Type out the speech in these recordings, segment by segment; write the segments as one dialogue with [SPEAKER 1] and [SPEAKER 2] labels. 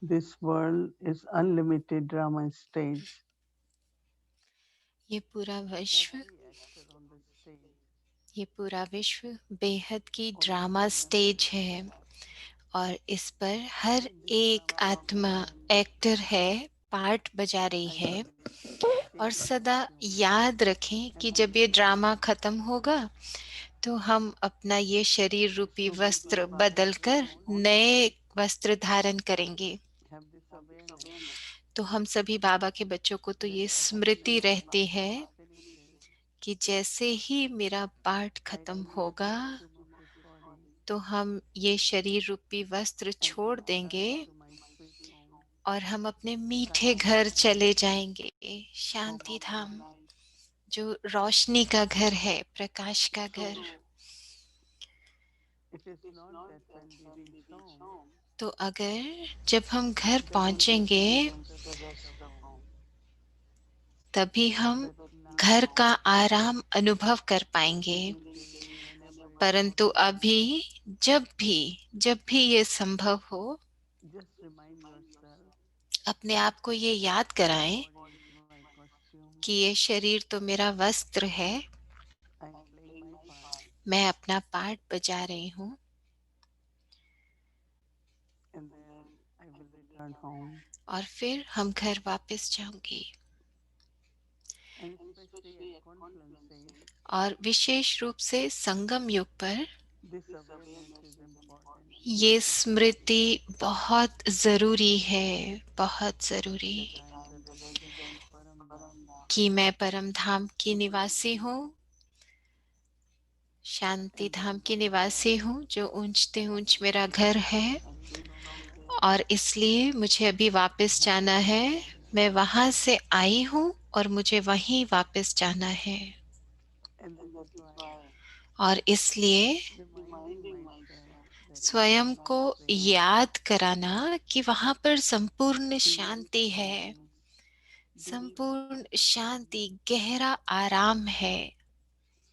[SPEAKER 1] This world is unlimited drama stage.
[SPEAKER 2] ये पूरा विश्व
[SPEAKER 1] Every actor on the stage
[SPEAKER 2] ये पूरा विश्व बेहद की ड्रामा स्टेज है और इस पर हर
[SPEAKER 1] in this
[SPEAKER 2] एक
[SPEAKER 1] drama
[SPEAKER 2] आत्मा
[SPEAKER 1] stage,
[SPEAKER 2] एक्टर है, पार्ट बजा रही
[SPEAKER 1] I
[SPEAKER 2] है।
[SPEAKER 1] will
[SPEAKER 2] और
[SPEAKER 1] take a
[SPEAKER 2] सदा
[SPEAKER 1] costume
[SPEAKER 2] याद रखें
[SPEAKER 1] and
[SPEAKER 2] कि
[SPEAKER 1] I
[SPEAKER 2] जब
[SPEAKER 1] will
[SPEAKER 2] ये ड्रामा
[SPEAKER 1] become
[SPEAKER 2] खत्म होगा तो हम अपना ये शरीर रूपी वस्त्र
[SPEAKER 1] Superhero of this
[SPEAKER 2] बदलकर
[SPEAKER 1] world.
[SPEAKER 2] नए वस्त्र धारण करेंगे।
[SPEAKER 1] Have this awareness
[SPEAKER 2] तो हम सभी बाबा के बच्चों को तो
[SPEAKER 1] that
[SPEAKER 2] ये
[SPEAKER 1] as
[SPEAKER 2] Smriti
[SPEAKER 1] soon as my
[SPEAKER 2] रहती है
[SPEAKER 1] part finishes,
[SPEAKER 2] कि जैसे ही मेरा पाठ
[SPEAKER 1] I
[SPEAKER 2] खत्म
[SPEAKER 1] will let
[SPEAKER 2] होगा
[SPEAKER 1] go of this body
[SPEAKER 2] तो हम ये शरीर रूपी वस्त्र
[SPEAKER 1] and will
[SPEAKER 2] छोड़ देंगे
[SPEAKER 1] return to my sweet home,
[SPEAKER 2] और हम अपने मीठे
[SPEAKER 1] Shakti
[SPEAKER 2] घर
[SPEAKER 1] Dham,
[SPEAKER 2] चले जाएंगे,
[SPEAKER 1] home
[SPEAKER 2] Shanti
[SPEAKER 1] of
[SPEAKER 2] Dham,
[SPEAKER 1] light.
[SPEAKER 2] जो रोशनी का घर है, प्रकाश का घर।
[SPEAKER 1] So it is not that when we reach home,
[SPEAKER 2] तो अगर जब हम घर
[SPEAKER 1] that we will
[SPEAKER 2] पहुंचेंगे
[SPEAKER 1] feel the rest of home.
[SPEAKER 2] तभी हम
[SPEAKER 1] That
[SPEAKER 2] घर
[SPEAKER 1] now
[SPEAKER 2] का आराम अनुभव कर
[SPEAKER 1] we
[SPEAKER 2] पाएंगे।
[SPEAKER 1] will feel whenever it's
[SPEAKER 2] परंतु
[SPEAKER 1] possible.
[SPEAKER 2] अभी जब भी ये संभव हो,
[SPEAKER 1] Just remind yourself
[SPEAKER 2] अपने आप को ये याद
[SPEAKER 1] this
[SPEAKER 2] कराएं
[SPEAKER 1] body is my costume.
[SPEAKER 2] कि ये शरीर तो मेरा वस्त्र है,
[SPEAKER 1] I am playing my part,
[SPEAKER 2] मैं अपना पार्ट बजा रही हूँ
[SPEAKER 1] and then I will return home.
[SPEAKER 2] और फिर हम घर वापस जाऊंगी।
[SPEAKER 1] And especially at confluences,
[SPEAKER 2] और विशेष रूप से संगम युग पर
[SPEAKER 1] this awareness is important.
[SPEAKER 2] ये स्मृति बहुत जरूरी है, बहुत जरूरी,
[SPEAKER 1] That I am the resident of Paramdam.
[SPEAKER 2] कि मैं परम धाम की निवासी हूँ, शांति
[SPEAKER 1] And
[SPEAKER 2] धाम
[SPEAKER 1] that's
[SPEAKER 2] की
[SPEAKER 1] why
[SPEAKER 2] निवासी हूँ, जो ऊंचते ऊंच मेरा घर है।
[SPEAKER 1] I will from there
[SPEAKER 2] और इसलिए मुझे अभी वापस
[SPEAKER 1] have to
[SPEAKER 2] जाना है।
[SPEAKER 1] return home.
[SPEAKER 2] मैं वहां से आई हूँ और मुझे वहीं वापस जाना है।
[SPEAKER 1] And that is why
[SPEAKER 2] और इसलिए
[SPEAKER 1] reminding myself that where
[SPEAKER 2] स्वयं
[SPEAKER 1] there
[SPEAKER 2] को
[SPEAKER 1] is prem,
[SPEAKER 2] याद कराना कि वहां पर संपूर्ण
[SPEAKER 1] peace,
[SPEAKER 2] शांति है,
[SPEAKER 1] silence, deep
[SPEAKER 2] संपूर्ण
[SPEAKER 1] satisfaction.
[SPEAKER 2] शांति, गहरा आराम है।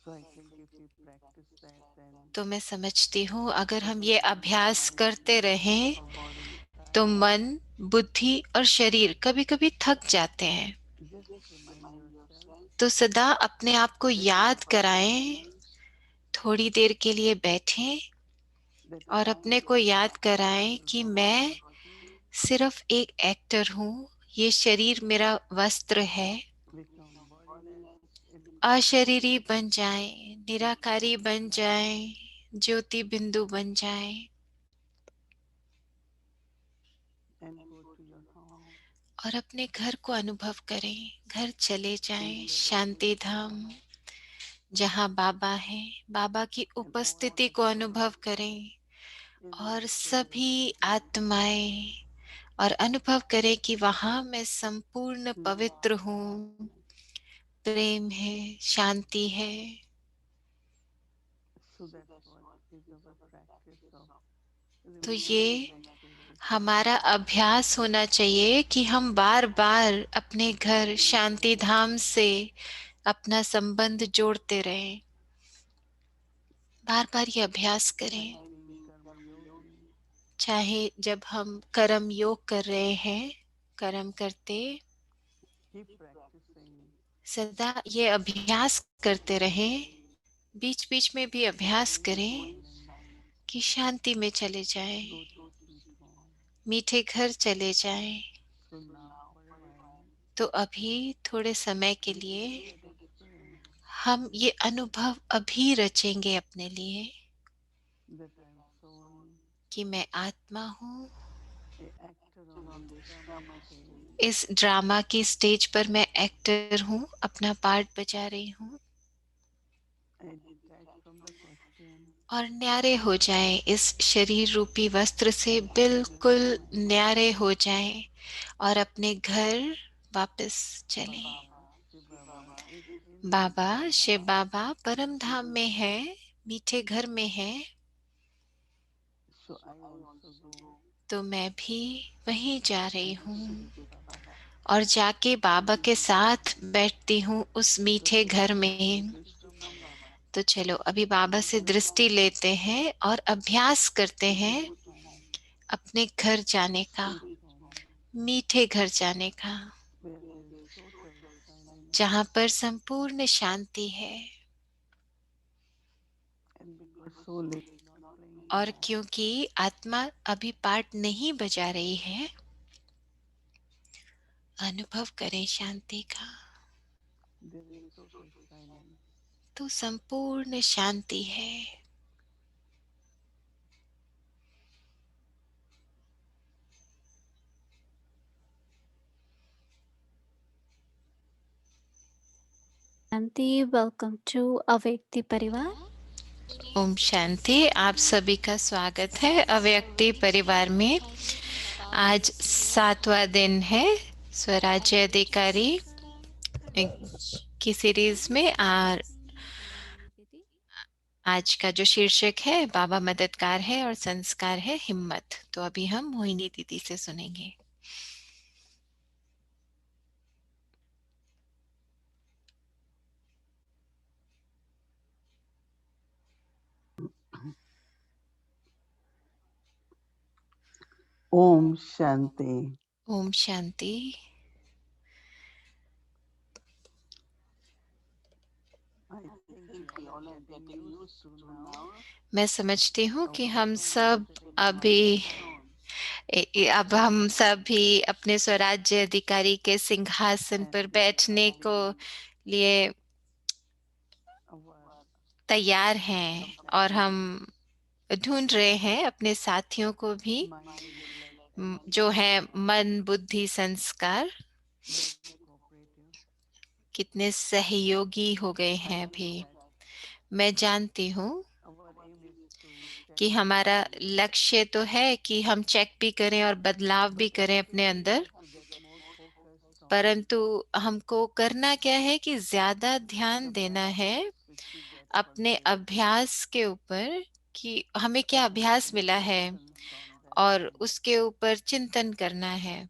[SPEAKER 1] So I think if we practice that, then
[SPEAKER 2] तो मैं समझती हूँ अगर हम ये
[SPEAKER 1] certainly the
[SPEAKER 2] अभ्यास
[SPEAKER 1] mind
[SPEAKER 2] करते
[SPEAKER 1] and
[SPEAKER 2] रहें
[SPEAKER 1] the body is
[SPEAKER 2] तो
[SPEAKER 1] tired.
[SPEAKER 2] मन, बुद्धि और शरीर कभी कभी थक जाते हैं।
[SPEAKER 1] Just remind yourself
[SPEAKER 2] तो सदा अपने आप को
[SPEAKER 1] that this
[SPEAKER 2] याद
[SPEAKER 1] body,
[SPEAKER 2] कराएं, थोड़ी देर के लिए बैठें
[SPEAKER 1] that
[SPEAKER 2] और
[SPEAKER 1] I
[SPEAKER 2] अपने
[SPEAKER 1] am
[SPEAKER 2] को
[SPEAKER 1] just
[SPEAKER 2] याद
[SPEAKER 1] an
[SPEAKER 2] कराएं
[SPEAKER 1] actor
[SPEAKER 2] कि
[SPEAKER 1] of this
[SPEAKER 2] मैं
[SPEAKER 1] body,
[SPEAKER 2] सिर्फ एक एक्टर हूँ, ये शरीर मेरा वस्त्र है।
[SPEAKER 1] become bodiless in
[SPEAKER 2] अशरीरी बन जाएं, निराकारी बन जाएं, ज्योति बिंदु बन जाएं
[SPEAKER 1] and go to your home.
[SPEAKER 2] और अपने घर को अनुभव करें, घर चले
[SPEAKER 1] Feel
[SPEAKER 2] जाएं,
[SPEAKER 1] the
[SPEAKER 2] Shanti
[SPEAKER 1] radiance of
[SPEAKER 2] Dham,
[SPEAKER 1] love
[SPEAKER 2] जहाँ बाबा है, बाबा की
[SPEAKER 1] and all
[SPEAKER 2] उपस्थिति
[SPEAKER 1] the
[SPEAKER 2] को अनुभव
[SPEAKER 1] souls
[SPEAKER 2] करें
[SPEAKER 1] in
[SPEAKER 2] और
[SPEAKER 1] your
[SPEAKER 2] सभी
[SPEAKER 1] celestial body.
[SPEAKER 2] आत्माएं, और अनुभव करें कि वहां मैं संपूर्ण
[SPEAKER 1] Love
[SPEAKER 2] पवित्र
[SPEAKER 1] is
[SPEAKER 2] हूँ,
[SPEAKER 1] there.
[SPEAKER 2] प्रेम है, शांति है।
[SPEAKER 1] So that's what is our practice of
[SPEAKER 2] तो
[SPEAKER 1] remembering
[SPEAKER 2] ये
[SPEAKER 1] back to this
[SPEAKER 2] हमारा
[SPEAKER 1] body.
[SPEAKER 2] अभ्यास होना चाहिए कि हम बार बार अपने घर शांति धाम से अपना संबंध जोड़ते रहें, बार बार ये अभ्यास
[SPEAKER 1] Like
[SPEAKER 2] करें।
[SPEAKER 1] being karma yogi,
[SPEAKER 2] चाहे जब हम कर्म योग कर रहे हैं, कर्म करते
[SPEAKER 1] keep practicing
[SPEAKER 2] सदा ये अभ्यास करते रहें, बीच बीच में भी अभ्यास
[SPEAKER 1] going to
[SPEAKER 2] करें
[SPEAKER 1] silence,
[SPEAKER 2] कि शांति में चले जाएं,
[SPEAKER 1] go to sweet home.
[SPEAKER 2] मीठे घर चले जाएं।
[SPEAKER 1] So now for a while,
[SPEAKER 2] तो अभी थोड़े समय के
[SPEAKER 1] we
[SPEAKER 2] लिए
[SPEAKER 1] feel that experience
[SPEAKER 2] हम ये अनुभव अभी रचेंगे अपने लिए
[SPEAKER 1] that I am soul,
[SPEAKER 2] कि मैं आत्मा हूँ,
[SPEAKER 1] a actor on this drama stage.
[SPEAKER 2] इस ड्रामा की स्टेज पर मैं एक्टर हूँ, अपना पार्ट बजा रही हूँ।
[SPEAKER 1] I detach from the costume
[SPEAKER 2] और न्यारे हो जाएं, इस शरीर रूपी वस्त्र से
[SPEAKER 1] and I will
[SPEAKER 2] बिल्कुल
[SPEAKER 1] go to
[SPEAKER 2] न्यारे हो जाएं और अपने घर वापस चलें।
[SPEAKER 1] Baba, Shiv Baba is in
[SPEAKER 2] Baba,
[SPEAKER 1] Param
[SPEAKER 2] Shiv
[SPEAKER 1] Dham.
[SPEAKER 2] बाबा परम धाम में है, मीठे घर में है।
[SPEAKER 1] So I also go
[SPEAKER 2] तो मैं भी वहीं जा रही
[SPEAKER 1] and
[SPEAKER 2] हूँ
[SPEAKER 1] sit with Baba.
[SPEAKER 2] और जाके बाबा के साथ बैठती हूँ उस
[SPEAKER 1] So
[SPEAKER 2] मीठे
[SPEAKER 1] take
[SPEAKER 2] घर
[SPEAKER 1] a
[SPEAKER 2] में।
[SPEAKER 1] distance from Baba
[SPEAKER 2] तो चलो अभी बाबा से
[SPEAKER 1] and
[SPEAKER 2] दृष्टि लेते हैं और अभ्यास करते
[SPEAKER 1] to
[SPEAKER 2] हैं
[SPEAKER 1] reach home,
[SPEAKER 2] अपने घर जाने का।
[SPEAKER 1] sweet home.
[SPEAKER 2] मीठे घर जाने का,
[SPEAKER 1] where there is total silence.
[SPEAKER 2] जहां पर संपूर्ण शांति है।
[SPEAKER 1] And because soul is not playing
[SPEAKER 2] और
[SPEAKER 1] piano,
[SPEAKER 2] क्योंकि आत्मा अभी पार्ट नहीं बजा रही है, अनुभव करें शांति का।
[SPEAKER 1] there is total silence.
[SPEAKER 2] तो संपूर्ण शांति है।
[SPEAKER 3] Shanti, welcome to Avyakti Parivar.
[SPEAKER 2] Om Shanti. आप सभी का स्वागत है अव्यक्ति परिवार में। आज 7वां दिन है स्वराज्य अधिकारी की सीरीज में। और आज का जो शीर्षक है बाबा मददगार है और संस्कार है हिम्मत। तो अभी हम मोहिनी दीदी से सुनेंगे।
[SPEAKER 1] Om Shanti.
[SPEAKER 2] Om Shanti.
[SPEAKER 1] I think we all are getting used to now.
[SPEAKER 2] मैं समझती हूँ कि हम सब अभी अब हम सभी अपने स्वराज्य अधिकारी के सिंहासन पर बैठने को लिए तैयार हैं और हम ढूंढ रहे हैं अपने साथियों को भी, जो है मन बुद्धि संस्कार, कितने सहयोगी हो गए हैं अभी। मैं जानती हूँ कि हमारा लक्ष्य तो है कि हम चेक भी करें और बदलाव भी करें अपने अंदर, परंतु हमको करना क्या है कि ज्यादा ध्यान देना है अपने अभ्यास के ऊपर कि हमें क्या अभ्यास मिला है और उसके ऊपर चिंतन करना है।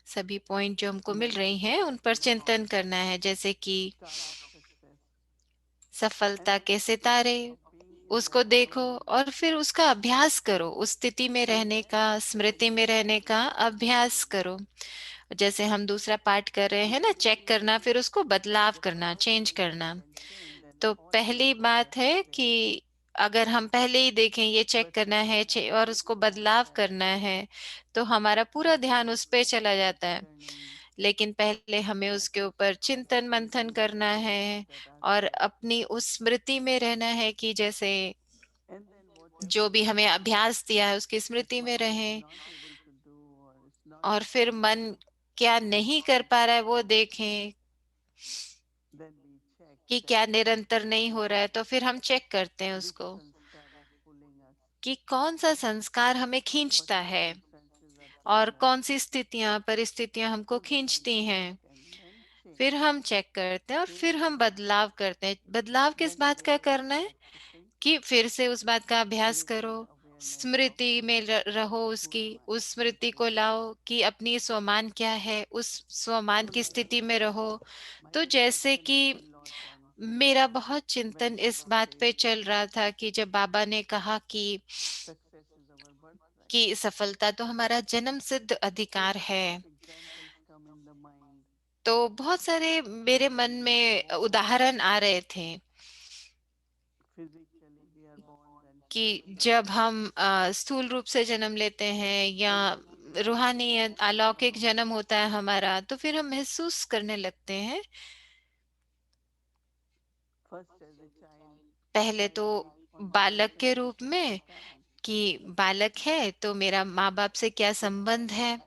[SPEAKER 2] सभी पॉइंट जो हमको मिल रही हैं उन पर चिंतन करना है, जैसे कि सफलता के सितारे, उसको देखो और फिर उसका अभ्यास करो, उस स्थिति में रहने का, स्मृति में रहने का अभ्यास करो। जैसे हम दूसरा पार्ट कर रहे हैं ना, चेक करना, फिर उसको बदलाव करना, चेंज करना। तो पहली बात है कि अगर हम पहले ही देखें ये चेक करना है और उसको बदलाव करना है, तो हमारा पूरा ध्यान उस पे चला जाता है। लेकिन पहले हमें उसके ऊपर चिंतन मंथन करना है और अपनी उस स्मृति में रहना है कि जैसे जो भी हमें अभ्यास दिया है उसकी स्मृति में रहें। और फिर मन क्या नहीं कर पा रहा है वो देखें कि क्या निरंतर नहीं हो रहा है, तो फिर हम चेक करते हैं उसको कि कौन सा संस्कार हमें खींचता है और कौन सी स्थितियां परिस्थितियां हमको खींचती हैं। फिर हम चेक करते हैं और फिर हम बदलाव करते हैं। बदलाव किस बात का करना है कि फिर से उस बात का अभ्यास करो, स्मृति में रहो, उसकी उस स्मृति को लाओ कि अपनी स्वमान क्या है, उस स्वमान की स्थिति में रहो। तो जैसे कि मेरा बहुत चिंतन इस बात पे चल रहा था कि जब बाबा ने कहा कि सफलता तो हमारा जन्म सिद्ध अधिकार है, तो बहुत सारे मेरे मन में उदाहरण आ रहे थे कि जब हम स्थूल रूप से जन्म लेते हैं या रूहानी अलौकिक जन्म होता है हमारा, तो फिर हम महसूस करने लगते हैं पहले तो बालक के रूप में कि बालक है तो मेरा माँ बाप से क्या संबंध है,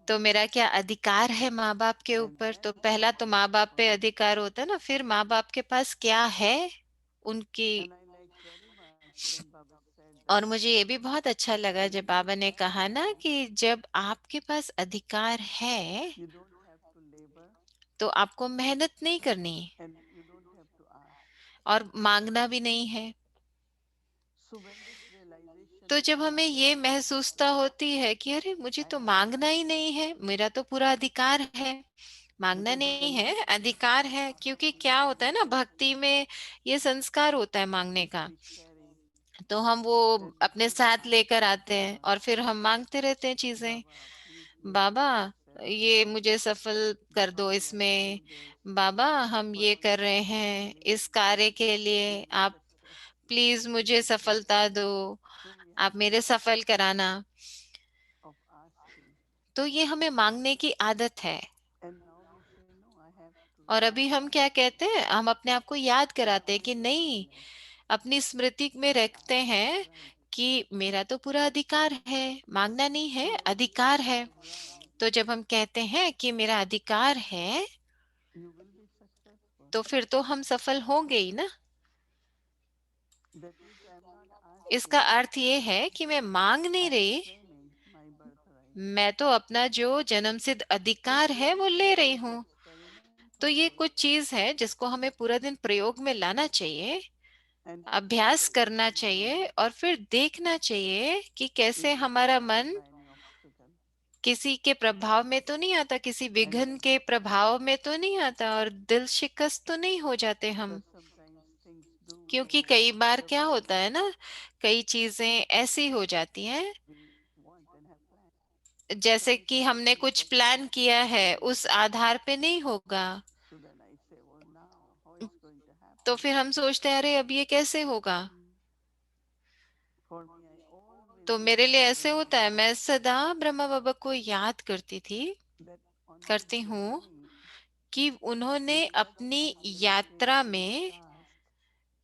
[SPEAKER 2] तो मेरा क्या अधिकार है माँ बाप के ऊपर। तो पहला तो माँ बाप पे अधिकार होता है ना, फिर माँ बाप के पास क्या है उनकी। और मुझे ये भी बहुत अच्छा लगा जब बाबा ने कहा ना कि जब आपके पास अधिकार है तो आपको मेहनत नहीं करनी और मांगना भी नहीं है। तो जब हमें ये महसूसता होती है कि अरे मुझे तो मांगना ही नहीं है, मेरा तो पूरा अधिकार है, मांगना नहीं है अधिकार है। क्योंकि क्या होता है ना, भक्ति में ये संस्कार होता है मांगने का, तो हम वो अपने साथ लेकर आते हैं और फिर हम मांगते रहते हैं चीजें। बाबा ये मुझे सफल कर दो इसमें, बाबा हम ये कर रहे हैं इस कार्य के लिए, आप प्लीज मुझे सफलता दो,
[SPEAKER 1] So we
[SPEAKER 2] आप
[SPEAKER 1] have
[SPEAKER 2] मेरे
[SPEAKER 1] this
[SPEAKER 2] सफल कराना।
[SPEAKER 1] of asking,
[SPEAKER 2] तो ये हमें मांगने की आदत है।
[SPEAKER 1] and now we say no. I have to
[SPEAKER 2] और अभी
[SPEAKER 1] remind
[SPEAKER 2] हम क्या
[SPEAKER 1] myself
[SPEAKER 2] कहते हैं, हम अपने आप को याद
[SPEAKER 1] that
[SPEAKER 2] कराते हैं
[SPEAKER 1] I
[SPEAKER 2] कि
[SPEAKER 1] have the
[SPEAKER 2] नहीं,
[SPEAKER 1] right,
[SPEAKER 2] अपनी स्मृति में
[SPEAKER 1] that I
[SPEAKER 2] रखते
[SPEAKER 1] have the
[SPEAKER 2] हैं
[SPEAKER 1] right.
[SPEAKER 2] कि मेरा तो पूरा अधिकार है, मांगना नहीं है,
[SPEAKER 1] So when you
[SPEAKER 2] अधिकार
[SPEAKER 1] say
[SPEAKER 2] है।
[SPEAKER 1] the right,
[SPEAKER 2] तो जब हम कहते हैं कि मेरा अधिकार है,
[SPEAKER 1] you will be successful.
[SPEAKER 2] तो फिर तो हम सफल होंगे ही ना।
[SPEAKER 1] That means I am not
[SPEAKER 2] इसका
[SPEAKER 1] asking,
[SPEAKER 2] अर्थ ये है कि मैं मांग नहीं
[SPEAKER 1] I am
[SPEAKER 2] रही,
[SPEAKER 1] claiming my birthright.
[SPEAKER 2] मैं तो अपना जो जन्मसिद्ध
[SPEAKER 1] So
[SPEAKER 2] अधिकार है वो
[SPEAKER 1] really
[SPEAKER 2] ले
[SPEAKER 1] this
[SPEAKER 2] रही
[SPEAKER 1] is the
[SPEAKER 2] हूँ।
[SPEAKER 1] experiment
[SPEAKER 2] तो
[SPEAKER 1] for
[SPEAKER 2] ये
[SPEAKER 1] us,
[SPEAKER 2] कुछ चीज है जिसको हमें पूरा दिन प्रयोग में लाना चाहिए,
[SPEAKER 1] and
[SPEAKER 2] अभ्यास
[SPEAKER 1] physically
[SPEAKER 2] करना
[SPEAKER 1] the
[SPEAKER 2] चाहिए,
[SPEAKER 1] mind
[SPEAKER 2] और फिर देखना चाहिए कि कैसे
[SPEAKER 1] is not
[SPEAKER 2] हमारा मन
[SPEAKER 1] affected by any obstacle.
[SPEAKER 2] किसी के प्रभाव में तो नहीं आता, किसी
[SPEAKER 1] And
[SPEAKER 2] विघ्न के प्रभाव में तो नहीं आता, और दिल शिकस्त तो नहीं हो जाते हम।
[SPEAKER 1] because sometimes things do
[SPEAKER 2] क्योंकि
[SPEAKER 1] go
[SPEAKER 2] कई बार क्या
[SPEAKER 1] otherwise
[SPEAKER 2] होता है ना, कई चीजें ऐसी हो जाती हैं,
[SPEAKER 1] we want and have planned.
[SPEAKER 2] जैसे
[SPEAKER 1] Suppose
[SPEAKER 2] कि
[SPEAKER 1] I'm
[SPEAKER 2] हमने
[SPEAKER 1] going
[SPEAKER 2] कुछ
[SPEAKER 1] for some
[SPEAKER 2] प्लान किया
[SPEAKER 1] exercise
[SPEAKER 2] है,
[SPEAKER 1] in the
[SPEAKER 2] उस
[SPEAKER 1] morning.
[SPEAKER 2] आधार पे नहीं होगा।
[SPEAKER 1] So then I say, well, now how it's going to
[SPEAKER 2] तो
[SPEAKER 1] happen?
[SPEAKER 2] फिर हम सोचते हैं अरे अब ये कैसे होगा।
[SPEAKER 1] Hmm. For me, I always
[SPEAKER 2] तो मेरे लिए
[SPEAKER 1] remember
[SPEAKER 2] ऐसे होता है,
[SPEAKER 1] myself
[SPEAKER 2] मैं सदा ब्रह्मा बाबा को याद करती थी,
[SPEAKER 1] that on his
[SPEAKER 2] करती हूँ,
[SPEAKER 1] journey,
[SPEAKER 2] कि उन्होंने
[SPEAKER 1] despite of
[SPEAKER 2] अपनी
[SPEAKER 1] some
[SPEAKER 2] यात्रा
[SPEAKER 1] limitations in
[SPEAKER 2] में,
[SPEAKER 1] past,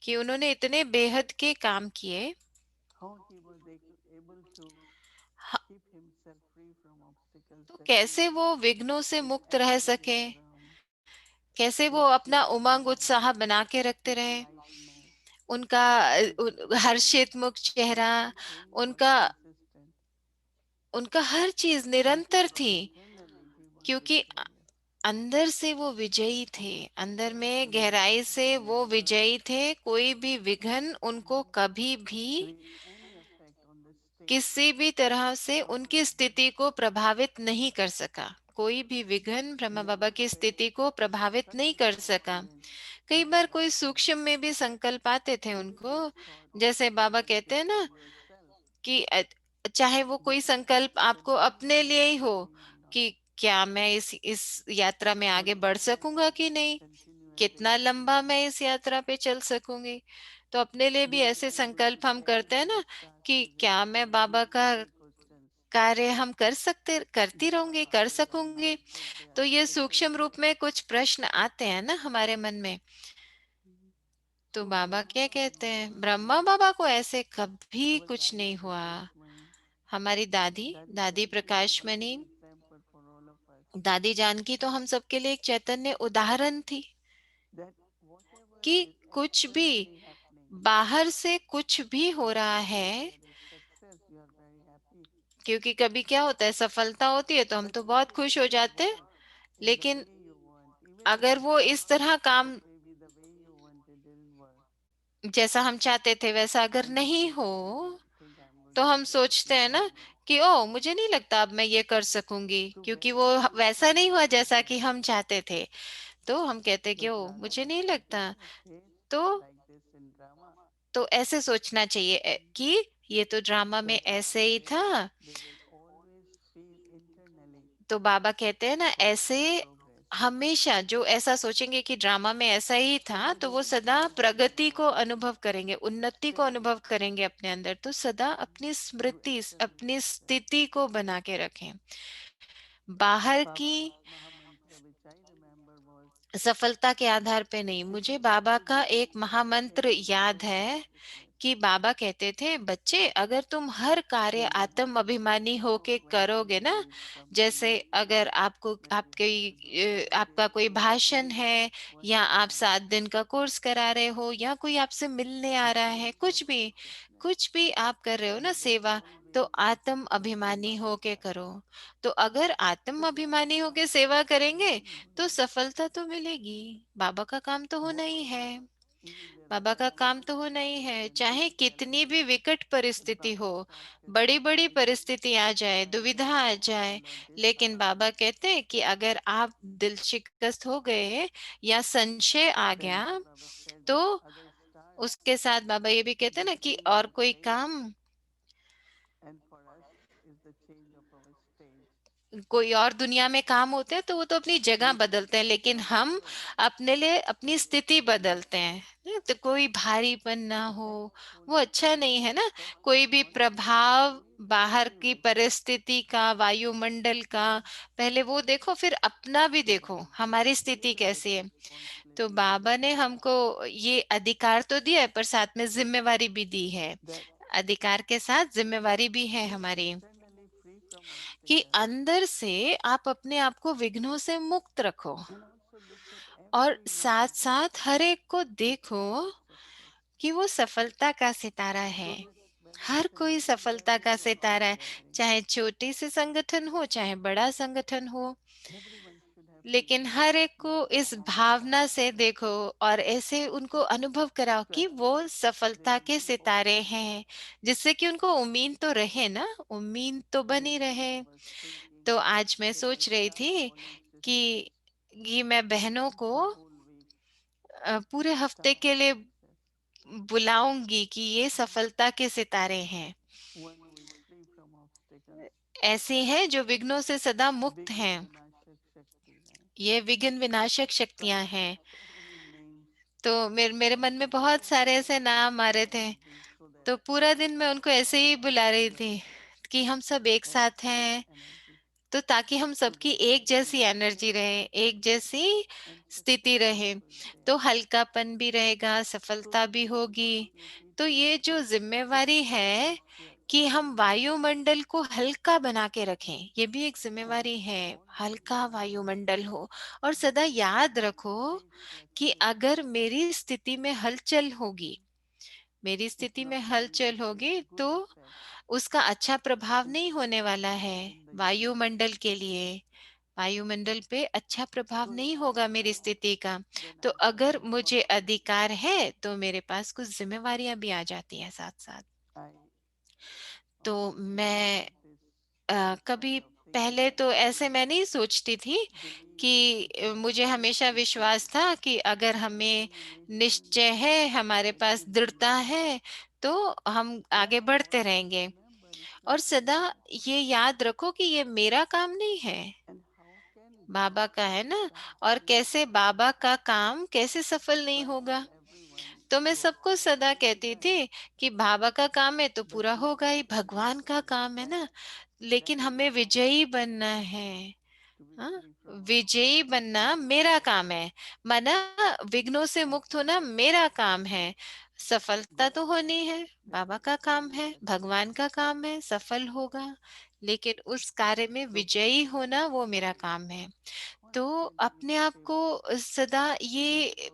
[SPEAKER 2] कि उन्होंने इतने बेहद के काम किए,
[SPEAKER 1] how he was able to
[SPEAKER 2] ह-
[SPEAKER 1] keep himself free from obstacles,
[SPEAKER 2] तो
[SPEAKER 1] that he
[SPEAKER 2] कैसे वो विघ्नों से
[SPEAKER 1] his
[SPEAKER 2] मुक्त रह
[SPEAKER 1] activity
[SPEAKER 2] सके,
[SPEAKER 1] drum,
[SPEAKER 2] कैसे वो
[SPEAKER 1] his
[SPEAKER 2] अपना उमंग
[SPEAKER 1] smile,
[SPEAKER 2] उत्साह बना के रखते
[SPEAKER 1] his
[SPEAKER 2] रहे,
[SPEAKER 1] lightness,
[SPEAKER 2] उनका
[SPEAKER 1] his exuberance,
[SPEAKER 2] हर्षित मुख चेहरा,
[SPEAKER 1] everything was
[SPEAKER 2] उनका
[SPEAKER 1] consistent
[SPEAKER 2] उनका हर चीज
[SPEAKER 1] because
[SPEAKER 2] निरंतर थी।
[SPEAKER 1] internally he was
[SPEAKER 2] क्योंकि
[SPEAKER 1] victorious.
[SPEAKER 2] अंदर से वो विजयी थे, अंदर में
[SPEAKER 1] He
[SPEAKER 2] गहराई से वो
[SPEAKER 1] never
[SPEAKER 2] विजयी थे, कोई भी विघन उनको कभी भी
[SPEAKER 1] reach any effect on the state
[SPEAKER 2] किसी भी तरह से
[SPEAKER 1] of
[SPEAKER 2] उनकी
[SPEAKER 1] Brahman.
[SPEAKER 2] स्थिति को प्रभावित नहीं कर सका। कोई भी विघन ब्रह्मा बाबा
[SPEAKER 1] Never
[SPEAKER 2] की
[SPEAKER 1] failed
[SPEAKER 2] स्थिति को प्रभावित नहीं
[SPEAKER 1] subtle
[SPEAKER 2] कर
[SPEAKER 1] thought
[SPEAKER 2] सका।
[SPEAKER 1] even
[SPEAKER 2] कई
[SPEAKER 1] as
[SPEAKER 2] बार
[SPEAKER 1] Baba
[SPEAKER 2] कोई
[SPEAKER 1] said.
[SPEAKER 2] सूक्ष्म में भी संकल्प आते थे
[SPEAKER 1] Even
[SPEAKER 2] उनको,
[SPEAKER 1] this thought
[SPEAKER 2] जैसे
[SPEAKER 1] that
[SPEAKER 2] बाबा कहते हैं
[SPEAKER 1] beneficial
[SPEAKER 2] ना
[SPEAKER 1] yourself,
[SPEAKER 2] कि चाहे वो
[SPEAKER 1] but
[SPEAKER 2] कोई संकल्प
[SPEAKER 1] the
[SPEAKER 2] आपको
[SPEAKER 1] mind
[SPEAKER 2] अपने लिए
[SPEAKER 1] never
[SPEAKER 2] ही हो,
[SPEAKER 1] agreement on
[SPEAKER 2] कि
[SPEAKER 1] it.
[SPEAKER 2] क्या मैं इस यात्रा में
[SPEAKER 1] And
[SPEAKER 2] आगे बढ़
[SPEAKER 1] how that
[SPEAKER 2] सकूंगा
[SPEAKER 1] will
[SPEAKER 2] कि नहीं,
[SPEAKER 1] continue as a
[SPEAKER 2] कितना लंबा
[SPEAKER 1] experiment.
[SPEAKER 2] मैं इस यात्रा पे चल सकूंगी। तो अपने लिए भी
[SPEAKER 1] We will
[SPEAKER 2] ऐसे
[SPEAKER 1] be able to
[SPEAKER 2] संकल्प हम
[SPEAKER 1] tell
[SPEAKER 2] करते हैं
[SPEAKER 1] when
[SPEAKER 2] ना,
[SPEAKER 1] it starts
[SPEAKER 2] कि
[SPEAKER 1] to
[SPEAKER 2] क्या
[SPEAKER 1] reach
[SPEAKER 2] मैं
[SPEAKER 1] very
[SPEAKER 2] बाबा का
[SPEAKER 1] difficult questions.
[SPEAKER 2] कार्य हम कर सकते, करती
[SPEAKER 1] That
[SPEAKER 2] रहूंगी,
[SPEAKER 1] Baba,
[SPEAKER 2] कर
[SPEAKER 1] how they are
[SPEAKER 2] सकूंगी।
[SPEAKER 1] not good, they are
[SPEAKER 2] तो ये
[SPEAKER 1] difficult.
[SPEAKER 2] सूक्ष्म रूप में कुछ प्रश्न आते हैं ना हमारे मन में।
[SPEAKER 1] Mhm.
[SPEAKER 2] तो
[SPEAKER 1] So
[SPEAKER 2] बाबा क्या
[SPEAKER 1] Brahma
[SPEAKER 2] कहते
[SPEAKER 1] Baba,
[SPEAKER 2] हैं, ब्रह्मा बाबा को ऐसे कभी
[SPEAKER 1] our
[SPEAKER 2] कुछ
[SPEAKER 1] Dadi
[SPEAKER 2] नहीं हुआ।
[SPEAKER 1] Prakashmani,
[SPEAKER 2] हमारी दादी,
[SPEAKER 1] Dadi
[SPEAKER 2] दादी
[SPEAKER 1] Janki is a
[SPEAKER 2] Prakashmani,
[SPEAKER 1] living example for all of us.
[SPEAKER 2] दादी जानकी तो हम सबके लिए एक चैतन्य उदाहरण थी,
[SPEAKER 1] That whatever
[SPEAKER 2] कि
[SPEAKER 1] is
[SPEAKER 2] कुछ भी
[SPEAKER 1] externally happening,
[SPEAKER 2] बाहर से कुछ भी हो रहा
[SPEAKER 1] suppose
[SPEAKER 2] है,
[SPEAKER 1] there is success, you are very happy.
[SPEAKER 2] क्योंकि कभी क्या होता है, सफलता होती है तो हम तो बहुत
[SPEAKER 1] Success
[SPEAKER 2] खुश हो
[SPEAKER 1] didn't
[SPEAKER 2] जाते हैं,
[SPEAKER 1] work in the
[SPEAKER 2] लेकिन
[SPEAKER 1] way you want. Even if
[SPEAKER 2] अगर
[SPEAKER 1] it
[SPEAKER 2] वो
[SPEAKER 1] worked,
[SPEAKER 2] इस तरह काम
[SPEAKER 1] maybe the way you wanted didn't work.
[SPEAKER 2] जैसा हम चाहते थे वैसा अगर
[SPEAKER 1] Then you
[SPEAKER 2] नहीं
[SPEAKER 1] say,
[SPEAKER 2] हो,
[SPEAKER 1] I don't think I'm going
[SPEAKER 2] तो
[SPEAKER 1] to
[SPEAKER 2] हम
[SPEAKER 1] be able to
[SPEAKER 2] सोचते हैं
[SPEAKER 1] do
[SPEAKER 2] ना
[SPEAKER 1] this.
[SPEAKER 2] कि ओ मुझे नहीं लगता अब मैं ये कर सकूंगी,
[SPEAKER 1] So
[SPEAKER 2] क्योंकि वो
[SPEAKER 1] wherever we
[SPEAKER 2] वैसा
[SPEAKER 1] start
[SPEAKER 2] नहीं हुआ जैसा
[SPEAKER 1] thinking
[SPEAKER 2] कि हम चाहते थे। तो हम कहते कि
[SPEAKER 1] that
[SPEAKER 2] ओ मुझे
[SPEAKER 1] Radharani
[SPEAKER 2] नहीं
[SPEAKER 1] started
[SPEAKER 2] लगता।
[SPEAKER 1] a phase
[SPEAKER 2] तो
[SPEAKER 1] like this in drama,
[SPEAKER 2] ऐसे सोचना चाहिए कि ये तो ड्रामा में
[SPEAKER 1] that Baba
[SPEAKER 2] ऐसे ही
[SPEAKER 1] says
[SPEAKER 2] था।
[SPEAKER 1] they will always feel internally
[SPEAKER 2] तो बाबा कहते हैं ना,
[SPEAKER 1] of
[SPEAKER 2] ऐसे
[SPEAKER 1] our progress.
[SPEAKER 2] हमेशा जो ऐसा सोचेंगे कि ड्रामा में ऐसा ही
[SPEAKER 1] So
[SPEAKER 2] था,
[SPEAKER 1] we
[SPEAKER 2] तो वो
[SPEAKER 1] don't
[SPEAKER 2] सदा
[SPEAKER 1] remember
[SPEAKER 2] प्रगति को
[SPEAKER 1] Baba
[SPEAKER 2] अनुभव करेंगे, उन्नति को
[SPEAKER 1] still
[SPEAKER 2] अनुभव करेंगे अपने अंदर। तो सदा अपनी
[SPEAKER 1] through
[SPEAKER 2] स्मृति,
[SPEAKER 1] external
[SPEAKER 2] अपनी
[SPEAKER 1] success.
[SPEAKER 2] स्थिति को बना के रखें। बाहर की
[SPEAKER 1] Baba's Mahamantra, which I remember, was
[SPEAKER 2] सफलता के आधार पे नहीं।
[SPEAKER 1] if
[SPEAKER 2] मुझे
[SPEAKER 1] you want
[SPEAKER 2] बाबा
[SPEAKER 1] to
[SPEAKER 2] का
[SPEAKER 1] become
[SPEAKER 2] एक महामंत्र
[SPEAKER 1] self-centered
[SPEAKER 2] याद है,
[SPEAKER 1] consciousness,
[SPEAKER 2] कि बाबा कहते थे, बच्चे अगर तुम हर कार्य
[SPEAKER 1] then you
[SPEAKER 2] आत्म
[SPEAKER 1] have to
[SPEAKER 2] अभिमानी
[SPEAKER 1] stop
[SPEAKER 2] होके
[SPEAKER 1] when
[SPEAKER 2] करोगे ना,
[SPEAKER 1] somebody is
[SPEAKER 2] जैसे
[SPEAKER 1] complaining.
[SPEAKER 2] अगर आपको
[SPEAKER 1] Then you have to do
[SPEAKER 2] आपका
[SPEAKER 1] immediate
[SPEAKER 2] कोई भाषण
[SPEAKER 1] correction.
[SPEAKER 2] है,
[SPEAKER 1] What
[SPEAKER 2] या
[SPEAKER 1] is
[SPEAKER 2] आप
[SPEAKER 1] wrong?
[SPEAKER 2] 7 दिन का कोर्स करा रहे हो, या कोई आपसे मिलने आ
[SPEAKER 1] The
[SPEAKER 2] रहा है,
[SPEAKER 1] change of consciousness.
[SPEAKER 2] कुछ भी आप कर रहे हो ना
[SPEAKER 1] That is
[SPEAKER 2] सेवा, तो
[SPEAKER 1] always the
[SPEAKER 2] आत्म अभिमानी
[SPEAKER 1] Sewa
[SPEAKER 2] होके
[SPEAKER 1] Vichar.
[SPEAKER 2] करो। तो अगर आत्म
[SPEAKER 1] So Baba
[SPEAKER 2] अभिमानी होके
[SPEAKER 1] started
[SPEAKER 2] सेवा
[SPEAKER 1] that
[SPEAKER 2] करेंगे तो
[SPEAKER 1] continually.
[SPEAKER 2] सफलता तो मिलेगी। बाबा का काम तो होना ही
[SPEAKER 1] Whatever,
[SPEAKER 2] है,
[SPEAKER 1] even there are
[SPEAKER 2] बाबा का काम तो
[SPEAKER 1] challenges,
[SPEAKER 2] होना ही है,
[SPEAKER 1] situations,
[SPEAKER 2] चाहे कितनी
[SPEAKER 1] difficulties.
[SPEAKER 2] भी विकट
[SPEAKER 1] But
[SPEAKER 2] परिस्थिति
[SPEAKER 1] Baba
[SPEAKER 2] हो,
[SPEAKER 1] started
[SPEAKER 2] बड़ी
[SPEAKER 1] saying,
[SPEAKER 2] बड़ी
[SPEAKER 1] if it
[SPEAKER 2] परिस्थिति आ जाए,
[SPEAKER 1] I am
[SPEAKER 2] दुविधा आ जाए,
[SPEAKER 1] exhausted or
[SPEAKER 2] लेकिन बाबा
[SPEAKER 1] disheartened,
[SPEAKER 2] कहते हैं कि अगर आप दिल शिकस्त हो गए या संशय आ
[SPEAKER 1] then
[SPEAKER 2] गया,
[SPEAKER 1] Baba said,
[SPEAKER 2] तो
[SPEAKER 1] Agar start
[SPEAKER 2] उसके साथ बाबा ये भी कहते हैं
[SPEAKER 1] the
[SPEAKER 2] ना कि
[SPEAKER 1] change
[SPEAKER 2] और
[SPEAKER 1] of
[SPEAKER 2] कोई
[SPEAKER 1] place,
[SPEAKER 2] काम,
[SPEAKER 1] and for us is the change of our stage.
[SPEAKER 2] कोई और दुनिया में काम होते हैं तो वो तो अपनी जगह बदलते हैं, लेकिन हम अपने लिए अपनी स्थिति बदलते हैं। तो कोई भारीपन ना हो, वो अच्छा नहीं है ना। कोई भी प्रभाव बाहर की परिस्थिति का, वायुमंडल का, पहले वो देखो फिर अपना भी देखो हमारी स्थिति कैसी है। तो बाबा ने हमको ये अधिकार तो दिया है, पर साथ में जिम्मेवारी भी दी है। अधिकार के साथ जिम्मेवारी भी है हमारी, कि अंदर से आप अपने आप को विघ्नों से मुक्त रखो, और साथ साथ हर एक को देखो कि वो सफलता का सितारा है। हर कोई सफलता का सितारा है, चाहे छोटे से संगठन हो चाहे बड़ा संगठन हो, लेकिन हर एक को इस भावना से देखो और ऐसे उनको अनुभव कराओ कि वो सफलता के सितारे हैं, जिससे कि उनको उम्मीद तो रहे ना, उम्मीद तो बनी रहे। तो आज मैं सोच रही थी कि ये मैं बहनों को पूरे हफ्ते के लिए बुलाऊंगी कि ये सफलता के सितारे हैं, ऐसे हैं जो विघ्नों से सदा मुक्त हैं। ये विघ्न विनाशक शक्तियां हैं। तो मेरे मन में बहुत सारे ऐसे नाम आ रहे थे, तो पूरा दिन मैं उनको ऐसे ही बुला रही थी कि हम सब एक साथ हैं, तो ताकि हम सबकी एक जैसी एनर्जी रहे, एक जैसी स्थिति रहे, तो हल्कापन भी रहेगा, सफलता भी होगी। तो ये जो जिम्मेवारी है कि हम वायुमंडल को हल्का बना के रखें, ये भी एक जिम्मेवारी है। हल्का वायुमंडल हो, और सदा याद रखो कि अगर मेरी स्थिति में हलचल होगी, मेरी स्थिति में हलचल होगी, तो उसका अच्छा प्रभाव नहीं होने वाला है वायुमंडल के लिए। वायुमंडल पे अच्छा प्रभाव नहीं होगा मेरी स्थिति का। तो अगर मुझे अधिकार है तो मेरे पास कुछ जिम्मेवारियां भी आ जाती हैं साथ साथ। तो मैं कभी पहले तो ऐसे मैं नहीं सोचती थी कि मुझे हमेशा विश्वास था कि अगर हमें निश्चय है, हमारे पास दृढ़ता है, तो हम आगे बढ़ते रहेंगे। और सदा ये याद रखो कि ये मेरा काम नहीं है, बाबा का है ना। और कैसे बाबा का काम कैसे सफल नहीं होगा। तो मैं सबको सदा कहती थी कि बाबा का काम है तो पूरा होगा ही, भगवान का काम है ना, लेकिन हमें विजयी बनना है। हाँ, विजयी बनना मेरा काम है, माना विघ्नों से मुक्त होना मेरा काम है। सफलता तो होनी है, बाबा का काम है, भगवान का काम है, सफल होगा, लेकिन उस कार्य में विजयी होना वो मेरा काम है। तो अपने आप को सदा ये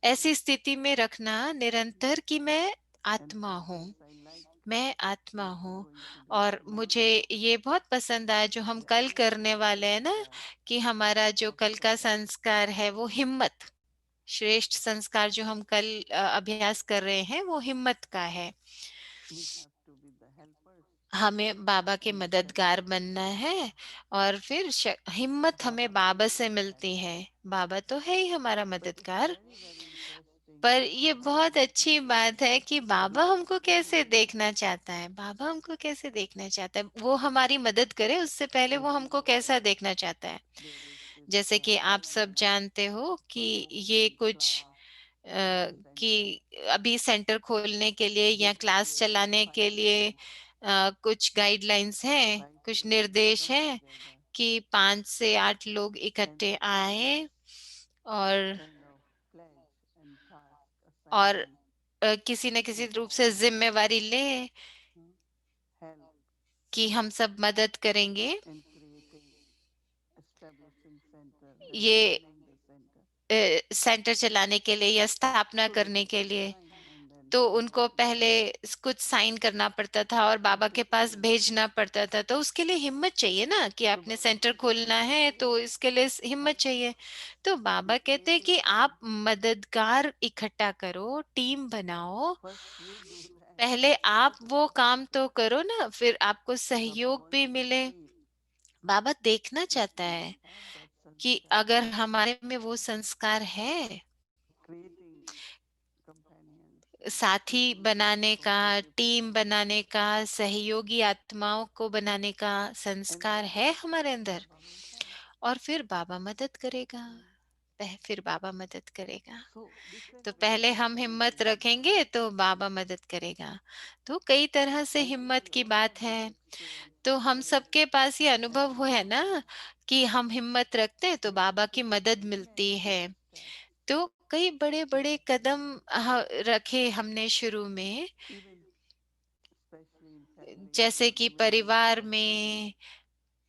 [SPEAKER 2] ऐसी स्थिति में रखना निरंतर कि मैं आत्मा हूँ, मैं आत्मा हूँ। और मुझे ये बहुत पसंद आया जो हम कल करने वाले हैं ना, कि हमारा जो कल का संस्कार है वो हिम्मत, श्रेष्ठ संस्कार जो हम कल अभ्यास कर रहे हैं वो हिम्मत का है। हमें बाबा के मददगार बनना है, और फिर हिम्मत हमें बाबा से मिलती है। बाबा तो है ही हमारा मददगार। पर ये बहुत अच्छी बात है कि बाबा हमको कैसे देखना चाहता है, बाबा हमको कैसे देखना चाहता है, वो हमारी मदद करे उससे पहले वो हमको कैसा देखना चाहता है। जैसे कि आप सब जानते हो कि ये कुछ कि अभी सेंटर खोलने के लिए या क्लास चलाने के लिए कुछ गाइडलाइंस हैं, कुछ निर्देश हैं कि 5 से 8 लोग इकट्ठे आए, और और किसी न किसी रूप से जिम्मेवारी ले कि हम सब मदद करेंगे ये सेंटर चलाने के लिए या स्थापना करने के लिए। तो उनको पहले कुछ साइन करना पड़ता था और बाबा के पास भेजना पड़ता था, तो उसके लिए हिम्मत चाहिए ना, कि आपने सेंटर खोलना है तो इसके लिए हिम्मत चाहिए। तो बाबा कहते हैं कि आप मददगार इकट्ठा करो, टीम बनाओ, पहले आप वो काम तो करो ना, फिर आपको सहयोग भी मिले। बाबा देखना चाहता है कि अगर हमारे में वो संस्कार है, साथी बनाने का, टीम बनाने का, सहयोगी आत्माओं को बनाने का संस्कार है हमारे अंदर,
[SPEAKER 1] Baba will help.
[SPEAKER 2] और फिर बाबा मदद करेगा। फिर बाबा मदद करेगा।
[SPEAKER 1] So different
[SPEAKER 2] तो
[SPEAKER 1] ways
[SPEAKER 2] पहले
[SPEAKER 1] of
[SPEAKER 2] हम हिम्मत
[SPEAKER 1] connecting with
[SPEAKER 2] रखेंगे
[SPEAKER 1] Baba.
[SPEAKER 2] तो बाबा मदद करेगा। तो कई तरह से
[SPEAKER 1] I think
[SPEAKER 2] हिम्मत
[SPEAKER 1] we
[SPEAKER 2] की
[SPEAKER 1] all
[SPEAKER 2] बात
[SPEAKER 1] have this
[SPEAKER 2] है।
[SPEAKER 1] experience
[SPEAKER 2] तो हम
[SPEAKER 1] that
[SPEAKER 2] सबके पास ये
[SPEAKER 1] at
[SPEAKER 2] अनुभव हुआ है
[SPEAKER 1] one
[SPEAKER 2] ना
[SPEAKER 1] point
[SPEAKER 2] कि हम हिम्मत रखते हैं तो
[SPEAKER 1] we
[SPEAKER 2] बाबा की
[SPEAKER 1] took
[SPEAKER 2] मदद मिलती
[SPEAKER 1] many
[SPEAKER 2] है।
[SPEAKER 1] big steps,
[SPEAKER 2] तो कई बड़े बड़े कदम रखे हमने शुरू में,
[SPEAKER 1] even especially in families
[SPEAKER 2] जैसे
[SPEAKER 1] or
[SPEAKER 2] कि
[SPEAKER 1] even in
[SPEAKER 2] परिवार
[SPEAKER 1] churches,
[SPEAKER 2] में,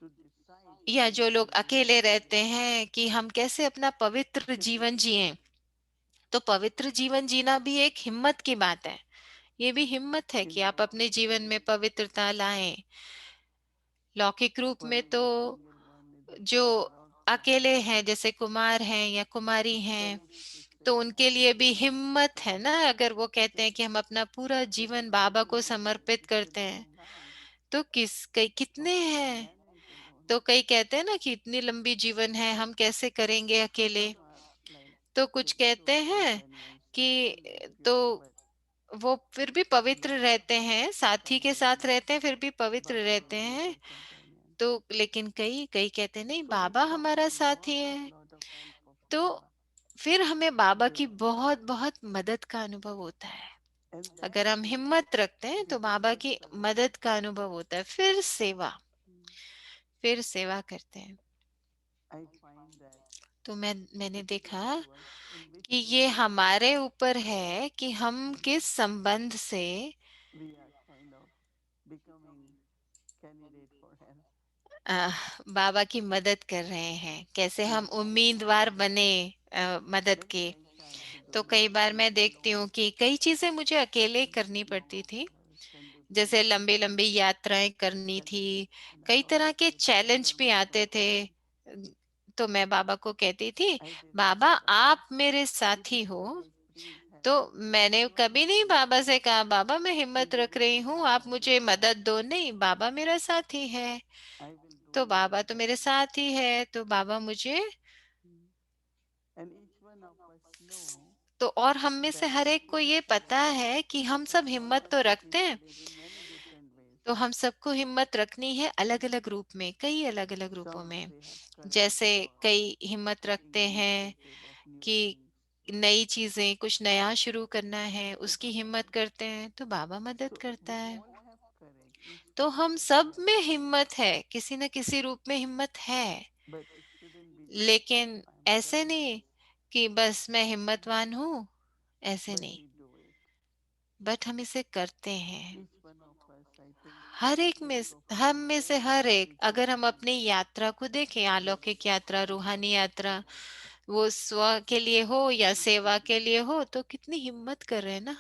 [SPEAKER 1] to decide
[SPEAKER 2] या
[SPEAKER 1] who
[SPEAKER 2] जो लोग
[SPEAKER 1] will be
[SPEAKER 2] अकेले रहते
[SPEAKER 1] holy.
[SPEAKER 2] हैं कि हम कैसे अपना पवित्र जीवन जिएं। तो पवित्र जीवन जीना भी एक हिम्मत की बात है। ये भी हिम्मत है
[SPEAKER 1] In
[SPEAKER 2] कि आप अपने
[SPEAKER 1] lawkic
[SPEAKER 2] जीवन में
[SPEAKER 1] way,
[SPEAKER 2] पवित्रता लाएं। लौकिक रूप में
[SPEAKER 1] one
[SPEAKER 2] तो
[SPEAKER 1] is a single, one is a
[SPEAKER 2] जो
[SPEAKER 1] daughter or son.
[SPEAKER 2] अकेले हैं, जैसे कुमार हैं या कुमारी
[SPEAKER 1] It's
[SPEAKER 2] हैं,
[SPEAKER 1] courage to say,
[SPEAKER 2] तो
[SPEAKER 1] I
[SPEAKER 2] उनके लिए
[SPEAKER 1] will
[SPEAKER 2] भी
[SPEAKER 1] do it.
[SPEAKER 2] हिम्मत है ना, अगर वो कहते हैं कि हम अपना पूरा
[SPEAKER 1] There are
[SPEAKER 2] जीवन बाबा
[SPEAKER 1] many
[SPEAKER 2] को
[SPEAKER 1] people
[SPEAKER 2] समर्पित
[SPEAKER 1] who say
[SPEAKER 2] करते
[SPEAKER 1] they
[SPEAKER 2] हैं।
[SPEAKER 1] don't mind
[SPEAKER 2] तो कई
[SPEAKER 1] of
[SPEAKER 2] कितने हैं।
[SPEAKER 1] manage alone.
[SPEAKER 2] तो कई कहते हैं ना कि इतनी लंबी जीवन है, हम कैसे करेंगे अकेले।
[SPEAKER 1] Some are like
[SPEAKER 2] तो कुछ कहते
[SPEAKER 1] spiritual
[SPEAKER 2] हैं
[SPEAKER 1] companions to
[SPEAKER 2] कि
[SPEAKER 1] stay with
[SPEAKER 2] तो
[SPEAKER 1] you, but
[SPEAKER 2] वो फिर भी पवित्र
[SPEAKER 1] not
[SPEAKER 2] रहते हैं, साथी के साथ
[SPEAKER 1] completely.
[SPEAKER 2] रहते हैं, फिर भी पवित्र
[SPEAKER 1] Baba
[SPEAKER 2] रहते
[SPEAKER 1] will be
[SPEAKER 2] हैं।
[SPEAKER 1] their companion.
[SPEAKER 2] तो लेकिन कई कई कहते हैं नहीं,
[SPEAKER 1] So we
[SPEAKER 2] बाबा
[SPEAKER 1] got
[SPEAKER 2] हमारा साथी है।
[SPEAKER 1] lot of help of
[SPEAKER 2] तो
[SPEAKER 1] Baba
[SPEAKER 2] फिर हमें बाबा की
[SPEAKER 1] there.
[SPEAKER 2] बहुत बहुत मदद का अनुभव होता है।
[SPEAKER 1] And
[SPEAKER 2] अगर
[SPEAKER 1] then
[SPEAKER 2] हम हिम्मत रखते हैं तो बाबा
[SPEAKER 1] difficult
[SPEAKER 2] की
[SPEAKER 1] service.
[SPEAKER 2] मदद का अनुभव होता है। फिर सेवा,
[SPEAKER 1] Hmm.
[SPEAKER 2] फिर सेवा करते हैं।
[SPEAKER 1] I find that
[SPEAKER 2] तो मैंने
[SPEAKER 1] it's up
[SPEAKER 2] देखा
[SPEAKER 1] to us in which
[SPEAKER 2] कि ये
[SPEAKER 1] way
[SPEAKER 2] हमारे ऊपर है कि हम किस संबंध से
[SPEAKER 1] we are kind of becoming candidate for help.
[SPEAKER 2] बाबा की मदद कर रहे हैं, कैसे हम
[SPEAKER 1] When I
[SPEAKER 2] उम्मीदवार
[SPEAKER 1] started,
[SPEAKER 2] बने मदद
[SPEAKER 1] when
[SPEAKER 2] के।
[SPEAKER 1] I started to
[SPEAKER 2] तो
[SPEAKER 1] do
[SPEAKER 2] कई बार
[SPEAKER 1] things
[SPEAKER 2] मैं देखती
[SPEAKER 1] alone,
[SPEAKER 2] हूँ कि कई चीजें मुझे अकेले करनी
[SPEAKER 1] long
[SPEAKER 2] पड़ती थी।
[SPEAKER 1] hours and
[SPEAKER 2] जैसे
[SPEAKER 1] different
[SPEAKER 2] लंबी लंबी यात्राएं करनी थी,
[SPEAKER 1] challenges, and I
[SPEAKER 2] कई तरह
[SPEAKER 1] always
[SPEAKER 2] के
[SPEAKER 1] say, Baba, you
[SPEAKER 2] challenge
[SPEAKER 1] are
[SPEAKER 2] भी
[SPEAKER 1] my
[SPEAKER 2] आते थे।
[SPEAKER 1] companion.
[SPEAKER 2] तो मैं बाबा को कहती थी,
[SPEAKER 1] I did not
[SPEAKER 2] Baba
[SPEAKER 1] say, Baba,
[SPEAKER 2] आप मेरे
[SPEAKER 1] this
[SPEAKER 2] साथी
[SPEAKER 1] is
[SPEAKER 2] हो।
[SPEAKER 1] headache, please
[SPEAKER 2] तो
[SPEAKER 1] help me.
[SPEAKER 2] मैंने
[SPEAKER 1] No,
[SPEAKER 2] कभी
[SPEAKER 1] no,
[SPEAKER 2] नहीं
[SPEAKER 1] please
[SPEAKER 2] बाबा
[SPEAKER 1] help.
[SPEAKER 2] से कहा, बाबा मैं
[SPEAKER 1] He
[SPEAKER 2] हिम्मत
[SPEAKER 1] said,
[SPEAKER 2] रख
[SPEAKER 1] this
[SPEAKER 2] रही
[SPEAKER 1] is
[SPEAKER 2] हूँ,
[SPEAKER 1] not
[SPEAKER 2] आप मुझे
[SPEAKER 1] headache.
[SPEAKER 2] मदद दो। नहीं, बाबा मेरा साथी है।
[SPEAKER 1] I will do
[SPEAKER 2] तो
[SPEAKER 1] your
[SPEAKER 2] बाबा तो
[SPEAKER 1] help.
[SPEAKER 2] मेरे साथ ही है, तो बाबा मुझे।
[SPEAKER 1] Hmm. And each one of us know
[SPEAKER 2] तो और हम में से
[SPEAKER 1] that
[SPEAKER 2] हर
[SPEAKER 1] in
[SPEAKER 2] एक को
[SPEAKER 1] each
[SPEAKER 2] ये पता
[SPEAKER 1] person
[SPEAKER 2] है कि हम
[SPEAKER 1] that
[SPEAKER 2] सब
[SPEAKER 1] Baba
[SPEAKER 2] हिम्मत तो
[SPEAKER 1] is
[SPEAKER 2] रखते हैं।
[SPEAKER 1] seated in many different ways.
[SPEAKER 2] तो हम सबको हिम्मत रखनी है अलग अलग रूप में, कई अलग अलग रूपों
[SPEAKER 1] Some
[SPEAKER 2] में।
[SPEAKER 1] they have courage
[SPEAKER 2] जैसे
[SPEAKER 1] for
[SPEAKER 2] कई हिम्मत
[SPEAKER 1] taking
[SPEAKER 2] रखते हैं
[SPEAKER 1] initiative of new
[SPEAKER 2] कि
[SPEAKER 1] things.
[SPEAKER 2] नई चीजें, कुछ नया शुरू करना है,
[SPEAKER 1] So
[SPEAKER 2] उसकी
[SPEAKER 1] Baba
[SPEAKER 2] हिम्मत
[SPEAKER 1] helps.
[SPEAKER 2] करते हैं तो बाबा मदद
[SPEAKER 1] So
[SPEAKER 2] करता
[SPEAKER 1] we
[SPEAKER 2] है।
[SPEAKER 1] all have courage. Each
[SPEAKER 2] तो
[SPEAKER 1] one of
[SPEAKER 2] हम
[SPEAKER 1] us
[SPEAKER 2] सब
[SPEAKER 1] have
[SPEAKER 2] में
[SPEAKER 1] courage.
[SPEAKER 2] हिम्मत है, किसी न किसी रूप में हिम्मत है।
[SPEAKER 1] But it shouldn't be just
[SPEAKER 2] लेकिन
[SPEAKER 1] I'm
[SPEAKER 2] ऐसे
[SPEAKER 1] courageous.
[SPEAKER 2] नहीं कि बस मैं हिम्मतवान हूँ, ऐसे
[SPEAKER 1] But
[SPEAKER 2] नहीं।
[SPEAKER 1] we do it.
[SPEAKER 2] बट हम इसे करते हैं।
[SPEAKER 1] Each one of us, I think,
[SPEAKER 2] her
[SPEAKER 1] if
[SPEAKER 2] एक
[SPEAKER 1] we
[SPEAKER 2] में, हम
[SPEAKER 1] profess
[SPEAKER 2] में से
[SPEAKER 1] any
[SPEAKER 2] हर एक,
[SPEAKER 1] spiritual
[SPEAKER 2] अगर हम अपनी
[SPEAKER 1] journey,
[SPEAKER 2] यात्रा को देखें,
[SPEAKER 1] that
[SPEAKER 2] अलौकिक यात्रा,
[SPEAKER 1] we
[SPEAKER 2] रूहानी
[SPEAKER 1] have
[SPEAKER 2] यात्रा,
[SPEAKER 1] courage.
[SPEAKER 2] वो स्व के लिए हो या सेवा के लिए हो, तो कितनी हिम्मत कर रहे हैं ना,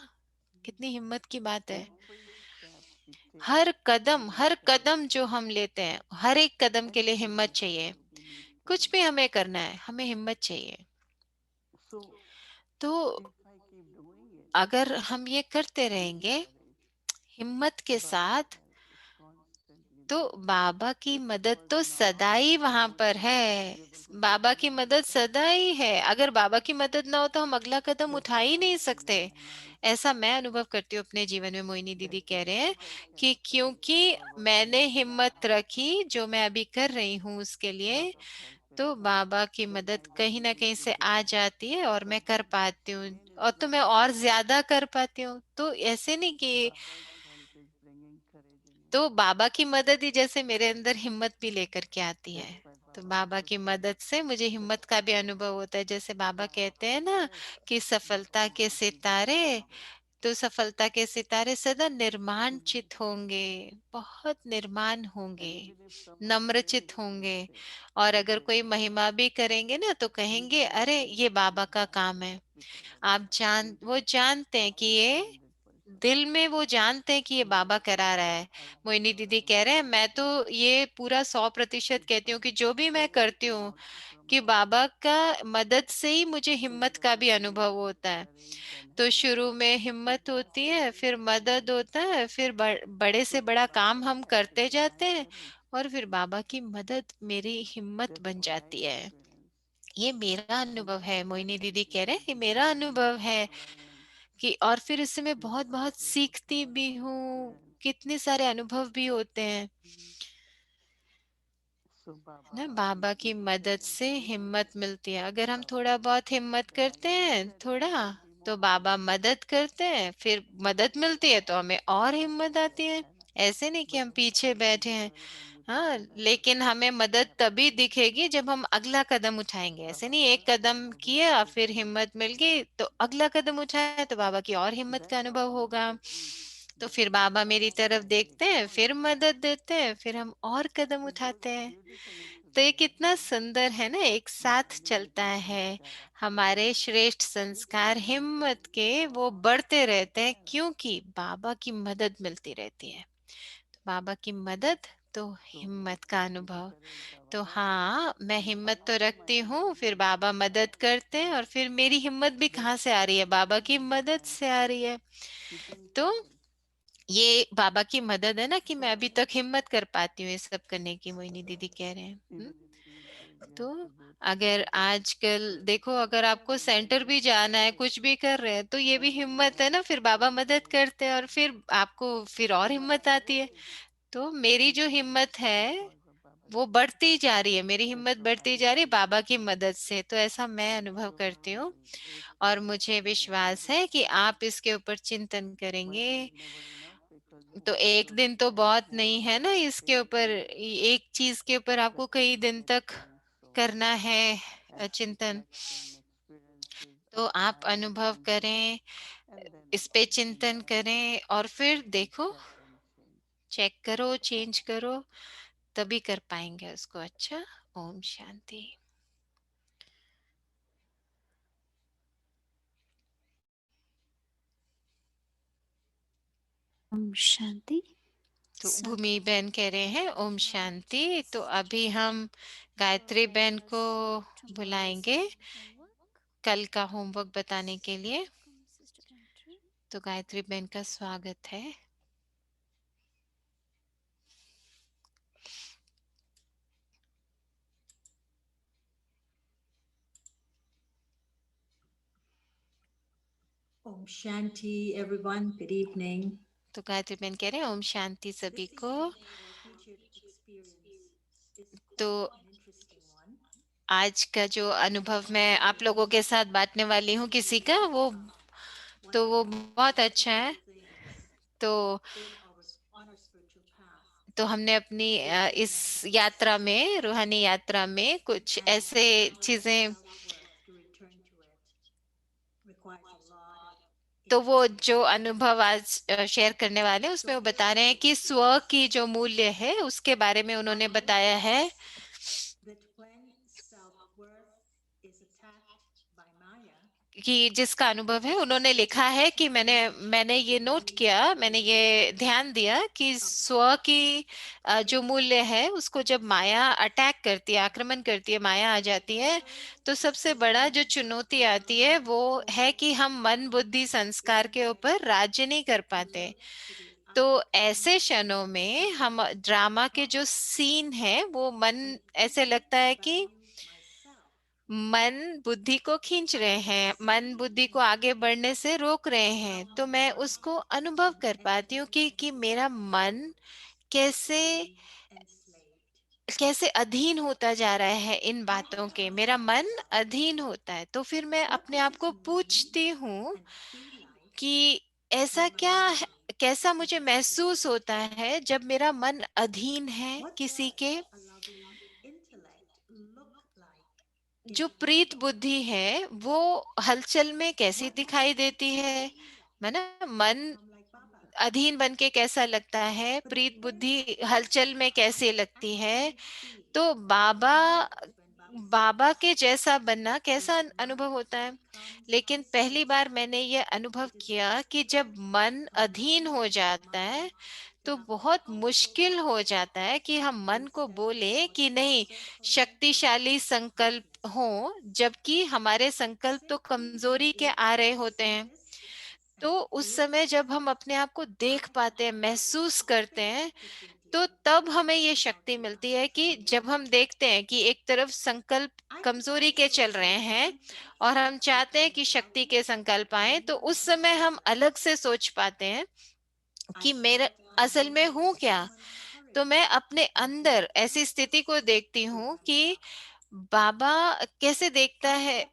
[SPEAKER 2] कितनी हिम्मत की बात है।
[SPEAKER 1] Every step we take, we need
[SPEAKER 2] her
[SPEAKER 1] courage.
[SPEAKER 2] कदम जो हम लेते हैं, हर एक कदम के लिए
[SPEAKER 1] Anything
[SPEAKER 2] हिम्मत
[SPEAKER 1] we
[SPEAKER 2] चाहिए।
[SPEAKER 1] do, we need
[SPEAKER 2] कुछ
[SPEAKER 1] courage.
[SPEAKER 2] भी हमें करना है, हमें हिम्मत चाहिए।
[SPEAKER 1] So
[SPEAKER 2] तो
[SPEAKER 1] if I keep doing it
[SPEAKER 2] अगर हम ये करते
[SPEAKER 1] with
[SPEAKER 2] रहेंगे
[SPEAKER 1] courage,
[SPEAKER 2] हिम्मत के
[SPEAKER 1] Baba's
[SPEAKER 2] साथ,
[SPEAKER 1] help is constantly
[SPEAKER 2] तो
[SPEAKER 1] there.
[SPEAKER 2] बाबा की
[SPEAKER 1] If it
[SPEAKER 2] मदद
[SPEAKER 1] was
[SPEAKER 2] तो
[SPEAKER 1] not,
[SPEAKER 2] सदा ही वहां
[SPEAKER 1] would
[SPEAKER 2] पर
[SPEAKER 1] we
[SPEAKER 2] है।
[SPEAKER 1] be able to take
[SPEAKER 2] बाबा की
[SPEAKER 1] another
[SPEAKER 2] मदद
[SPEAKER 1] step?
[SPEAKER 2] सदा ही है। अगर बाबा की मदद ना हो तो हम अगला कदम
[SPEAKER 1] That's
[SPEAKER 2] उठा
[SPEAKER 1] what
[SPEAKER 2] ही
[SPEAKER 1] I
[SPEAKER 2] नहीं
[SPEAKER 1] feel
[SPEAKER 2] सकते।
[SPEAKER 1] in my life.
[SPEAKER 2] ऐसा मैं अनुभव करती हूँ अपने जीवन में। मोहिनी
[SPEAKER 1] That
[SPEAKER 2] दीदी कह रहे हैं
[SPEAKER 1] because I kept
[SPEAKER 2] कि
[SPEAKER 1] courage
[SPEAKER 2] क्योंकि
[SPEAKER 1] for what I
[SPEAKER 2] मैंने
[SPEAKER 1] do,
[SPEAKER 2] हिम्मत रखी जो मैं अभी कर रही हूँ उसके लिए,
[SPEAKER 1] Baba's help will
[SPEAKER 2] तो
[SPEAKER 1] come.
[SPEAKER 2] बाबा की
[SPEAKER 1] Then
[SPEAKER 2] मदद
[SPEAKER 1] I will
[SPEAKER 2] कहीं
[SPEAKER 1] be
[SPEAKER 2] ना
[SPEAKER 1] able
[SPEAKER 2] कहीं
[SPEAKER 1] to
[SPEAKER 2] से
[SPEAKER 1] do
[SPEAKER 2] आ जाती है और मैं कर
[SPEAKER 1] something
[SPEAKER 2] पाती हूँ,
[SPEAKER 1] again
[SPEAKER 2] और तो मैं
[SPEAKER 1] stronger
[SPEAKER 2] और
[SPEAKER 1] than
[SPEAKER 2] ज्यादा
[SPEAKER 1] before.
[SPEAKER 2] कर पाती हूँ। तो ऐसे नहीं कि,
[SPEAKER 1] Baba's help is bringing courage in me.
[SPEAKER 2] तो बाबा की मदद ही जैसे मेरे अंदर हिम्मत भी लेकर के आती है।
[SPEAKER 1] That's why
[SPEAKER 2] तो
[SPEAKER 1] Baba
[SPEAKER 2] बाबा
[SPEAKER 1] also
[SPEAKER 2] की
[SPEAKER 1] says
[SPEAKER 2] मदद से मुझे
[SPEAKER 1] the
[SPEAKER 2] हिम्मत का भी अनुभव होता है। जैसे बाबा कहते हैं ना कि
[SPEAKER 1] will
[SPEAKER 2] सफलता के
[SPEAKER 1] always be there
[SPEAKER 2] सितारे,
[SPEAKER 1] for me.
[SPEAKER 2] तो सफलता के सितारे सदा निर्माण
[SPEAKER 1] Hmm.
[SPEAKER 2] चित होंगे, बहुत निर्माण
[SPEAKER 1] And
[SPEAKER 2] होंगे,
[SPEAKER 1] even if someone
[SPEAKER 2] नम्रचित
[SPEAKER 1] praises,
[SPEAKER 2] होंगे।
[SPEAKER 1] they'll say,
[SPEAKER 2] और
[SPEAKER 1] this
[SPEAKER 2] अगर
[SPEAKER 1] is
[SPEAKER 2] कोई महिमा भी करेंगे ना तो
[SPEAKER 1] you
[SPEAKER 2] कहेंगे,
[SPEAKER 1] know
[SPEAKER 2] अरे
[SPEAKER 1] that
[SPEAKER 2] ये बाबा
[SPEAKER 1] you
[SPEAKER 2] का
[SPEAKER 1] have
[SPEAKER 2] काम है।
[SPEAKER 1] help with our
[SPEAKER 2] आप
[SPEAKER 1] you
[SPEAKER 2] वो जानते हैं
[SPEAKER 1] put
[SPEAKER 2] कि
[SPEAKER 1] it
[SPEAKER 2] ये
[SPEAKER 1] 100%.
[SPEAKER 2] दिल में वो जानते हैं कि ये
[SPEAKER 1] So
[SPEAKER 2] बाबा करा रहा है।
[SPEAKER 1] I give
[SPEAKER 2] मोहिनी
[SPEAKER 1] God
[SPEAKER 2] दीदी
[SPEAKER 1] all
[SPEAKER 2] कह
[SPEAKER 1] the
[SPEAKER 2] रहे हैं, मैं
[SPEAKER 1] praise
[SPEAKER 2] तो ये पूरा 100% कहती हूँ कि
[SPEAKER 1] despite
[SPEAKER 2] जो भी मैं करती हूँ
[SPEAKER 1] also from
[SPEAKER 2] कि
[SPEAKER 1] our
[SPEAKER 2] बाबा का मदद से ही मुझे
[SPEAKER 1] so in
[SPEAKER 2] हिम्मत
[SPEAKER 1] the
[SPEAKER 2] का भी
[SPEAKER 1] beginning
[SPEAKER 2] अनुभव होता है।
[SPEAKER 1] courage and
[SPEAKER 2] तो
[SPEAKER 1] help
[SPEAKER 2] शुरू में
[SPEAKER 1] it
[SPEAKER 2] हिम्मत
[SPEAKER 1] was
[SPEAKER 2] होती है, फिर
[SPEAKER 1] continuously
[SPEAKER 2] मदद होता है, फिर बड़े
[SPEAKER 1] so
[SPEAKER 2] से
[SPEAKER 1] then
[SPEAKER 2] बड़ा काम
[SPEAKER 1] Baba's
[SPEAKER 2] हम
[SPEAKER 1] help
[SPEAKER 2] करते
[SPEAKER 1] become my
[SPEAKER 2] जाते हैं,
[SPEAKER 1] courage.
[SPEAKER 2] और फिर बाबा की मदद मेरी हिम्मत
[SPEAKER 1] That's
[SPEAKER 2] बन
[SPEAKER 1] what I
[SPEAKER 2] जाती है।
[SPEAKER 1] experience.
[SPEAKER 2] ये मेरा
[SPEAKER 1] And
[SPEAKER 2] अनुभव है। मोहिनी दीदी
[SPEAKER 1] it
[SPEAKER 2] कह रहे
[SPEAKER 1] is
[SPEAKER 2] हैं, ये मेरा
[SPEAKER 1] difficult
[SPEAKER 2] अनुभव है
[SPEAKER 1] to learn
[SPEAKER 2] कि और फिर इससे मैं बहुत बहुत सीखती भी हूँ, कितने सारे अनुभव भी होते हैं
[SPEAKER 1] So
[SPEAKER 2] ना।
[SPEAKER 1] Baba
[SPEAKER 2] बाबा
[SPEAKER 1] gives
[SPEAKER 2] की
[SPEAKER 1] you the
[SPEAKER 2] मदद से हिम्मत
[SPEAKER 1] courage.
[SPEAKER 2] मिलती है। अगर हम
[SPEAKER 1] Baba
[SPEAKER 2] थोड़ा बहुत हिम्मत करते हैं थोड़ा, तो बाबा मदद करते हैं, फिर मदद मिलती है तो हमें और हिम्मत आती है। ऐसे नहीं कि हम पीछे बैठे हैं। हाँ, लेकिन हमें मदद तभी दिखेगी जब हम अगला कदम उठाएंगे। ऐसे नहीं एक कदम किया फिर हिम्मत मिल गई तो अगला कदम उठाया तो बाबा की और हिम्मत का अनुभव होगा। तो फिर बाबा मेरी तरफ देखते हैं, फिर मदद देते हैं, फिर हम और कदम उठाते हैं। तो ये कितना सुंदर है ना, एक साथ चलता है। हमारे श्रेष्ठ संस्कार हिम्मत के वो बढ़ते रहते हैं क्योंकि बाबा की मदद मिलती रहती है। तो बाबा की मदद तो हिम्मत का अनुभव। तो हाँ, मैं हिम्मत तो रखती हूँ, फिर बाबा मदद करते हैं, और फिर मेरी हिम्मत भी कहाँ से आ रही है? बाबा की मदद से आ रही है। तो ये बाबा की मदद है ना कि मैं अभी तक हिम्मत कर पाती हूँ ये सब करने की, मोहिनी दीदी कह रहे हैं। तो अगर आजकल देखो, अगर आपको सेंटर भी जाना है, कुछ भी कर रहे हैं, तो ये भी हिम्मत है ना, फिर बाबा मदद करते हैं और फिर आपको फिर और हिम्मत आती है। तो मेरी जो हिम्मत है वो बढ़ती जा रही है, मेरी हिम्मत बढ़ती जा रही है बाबा की मदद से। तो ऐसा मैं अनुभव करती हूँ, और मुझे विश्वास है कि आप इसके ऊपर चिंतन करेंगे तो एक दिन तो बहुत नहीं है ना, इसके ऊपर एक चीज के ऊपर आपको कई दिन तक करना है चिंतन। तो आप अनुभव करें, इस पे चिंतन करें, और फिर देखो, चेक करो, चेंज करो, तभी कर पाएंगे उसको। अच्छा, ओम शांति।
[SPEAKER 3] ओम शांति।
[SPEAKER 2] तो
[SPEAKER 3] सब
[SPEAKER 2] भूमि बहन कह रहे हैं ओम शांति। तो अभी हम गायत्री बहन को बुलाएंगे कल का होमवर्क बताने के लिए। तो गायत्री बहन का स्वागत है।
[SPEAKER 4] Om Shanti, everyone. Good evening.
[SPEAKER 2] तो गायत्री बहन कह रहे हैं ओम शांति सभी
[SPEAKER 4] This
[SPEAKER 2] को।
[SPEAKER 4] evening, our featured experience is
[SPEAKER 2] तो
[SPEAKER 4] quite an interesting one.
[SPEAKER 2] आज का जो अनुभव मैं आप लोगों के साथ बांटने वाली हूँ किसी का, वो
[SPEAKER 4] One
[SPEAKER 2] तो
[SPEAKER 4] of
[SPEAKER 2] वो
[SPEAKER 4] the most
[SPEAKER 2] बहुत अच्छा है।
[SPEAKER 4] difficult things
[SPEAKER 2] तो
[SPEAKER 4] on our spiritual path
[SPEAKER 2] तो हमने अपनी इस यात्रा में, रूहानी यात्रा में कुछ
[SPEAKER 4] and
[SPEAKER 2] ऐसे
[SPEAKER 4] how the
[SPEAKER 2] चीजें,
[SPEAKER 4] self-worth to return to it requires a lot of
[SPEAKER 2] तो वो
[SPEAKER 4] inner
[SPEAKER 2] जो
[SPEAKER 4] work.
[SPEAKER 2] अनुभव आज शेयर करने वाले हैं उसमें वो बता रहे हैं कि स्व की जो मूल्य है उसके बारे में उन्होंने बताया है
[SPEAKER 4] That when self-worth is attacked by Maya,
[SPEAKER 2] कि जिसका अनुभव है, उन्होंने लिखा है कि मैंने ये नोट किया, मैंने ये ध्यान दिया कि स्व की जो मूल्य है उसको जब माया अटैक करती है, आक्रमण करती है, माया आ जाती है, तो सबसे बड़ा जो चुनौती आती है वो है कि हम मन बुद्धि संस्कार के ऊपर राज्य नहीं कर पाते। तो ऐसे क्षणों में हम ड्रामा के जो सीन है वो मन ऐसे लगता है कि मन बुद्धि को खींच रहे हैं, मन बुद्धि को आगे बढ़ने से रोक रहे हैं। तो मैं उसको अनुभव कर पाती हूँ कि मेरा मन कैसे कैसे अधीन होता जा रहा है इन बातों के, मेरा मन अधीन होता है। तो फिर मैं अपने आप को पूछती हूँ कि ऐसा क्या है, कैसा मुझे महसूस होता है जब मेरा मन अधीन है किसी के। जो प्रीत बुद्धि है वो हलचल में कैसी दिखाई देती है ना। मन अधीन बन के कैसा लगता है, प्रीत बुद्धि हलचल में कैसे लगती है। तो बाबा बाबा के जैसा बनना कैसा अनुभव होता है। लेकिन पहली बार मैंने ये अनुभव किया कि जब मन अधीन हो जाता है तो बहुत मुश्किल हो जाता है कि हम मन को बोले कि नहीं, शक्तिशाली संकल्प हो, जबकि हमारे संकल्प तो कमजोरी के आ रहे होते हैं। तो उस समय जब हम अपने आप को देख पाते हैं, महसूस करते हैं, तो तब हमें ये शक्ति मिलती है कि जब हम देखते हैं कि एक तरफ संकल्प कमजोरी के चल रहे हैं और हम चाहते हैं कि शक्ति के संकल्प आए, तो उस समय हम अलग से सोच पाते हैं कि मेरा असल में हूं क्या। तो मैं अपने अंदर ऐसी स्थिति को देखती हूँ कि बाबा कैसे देखता है,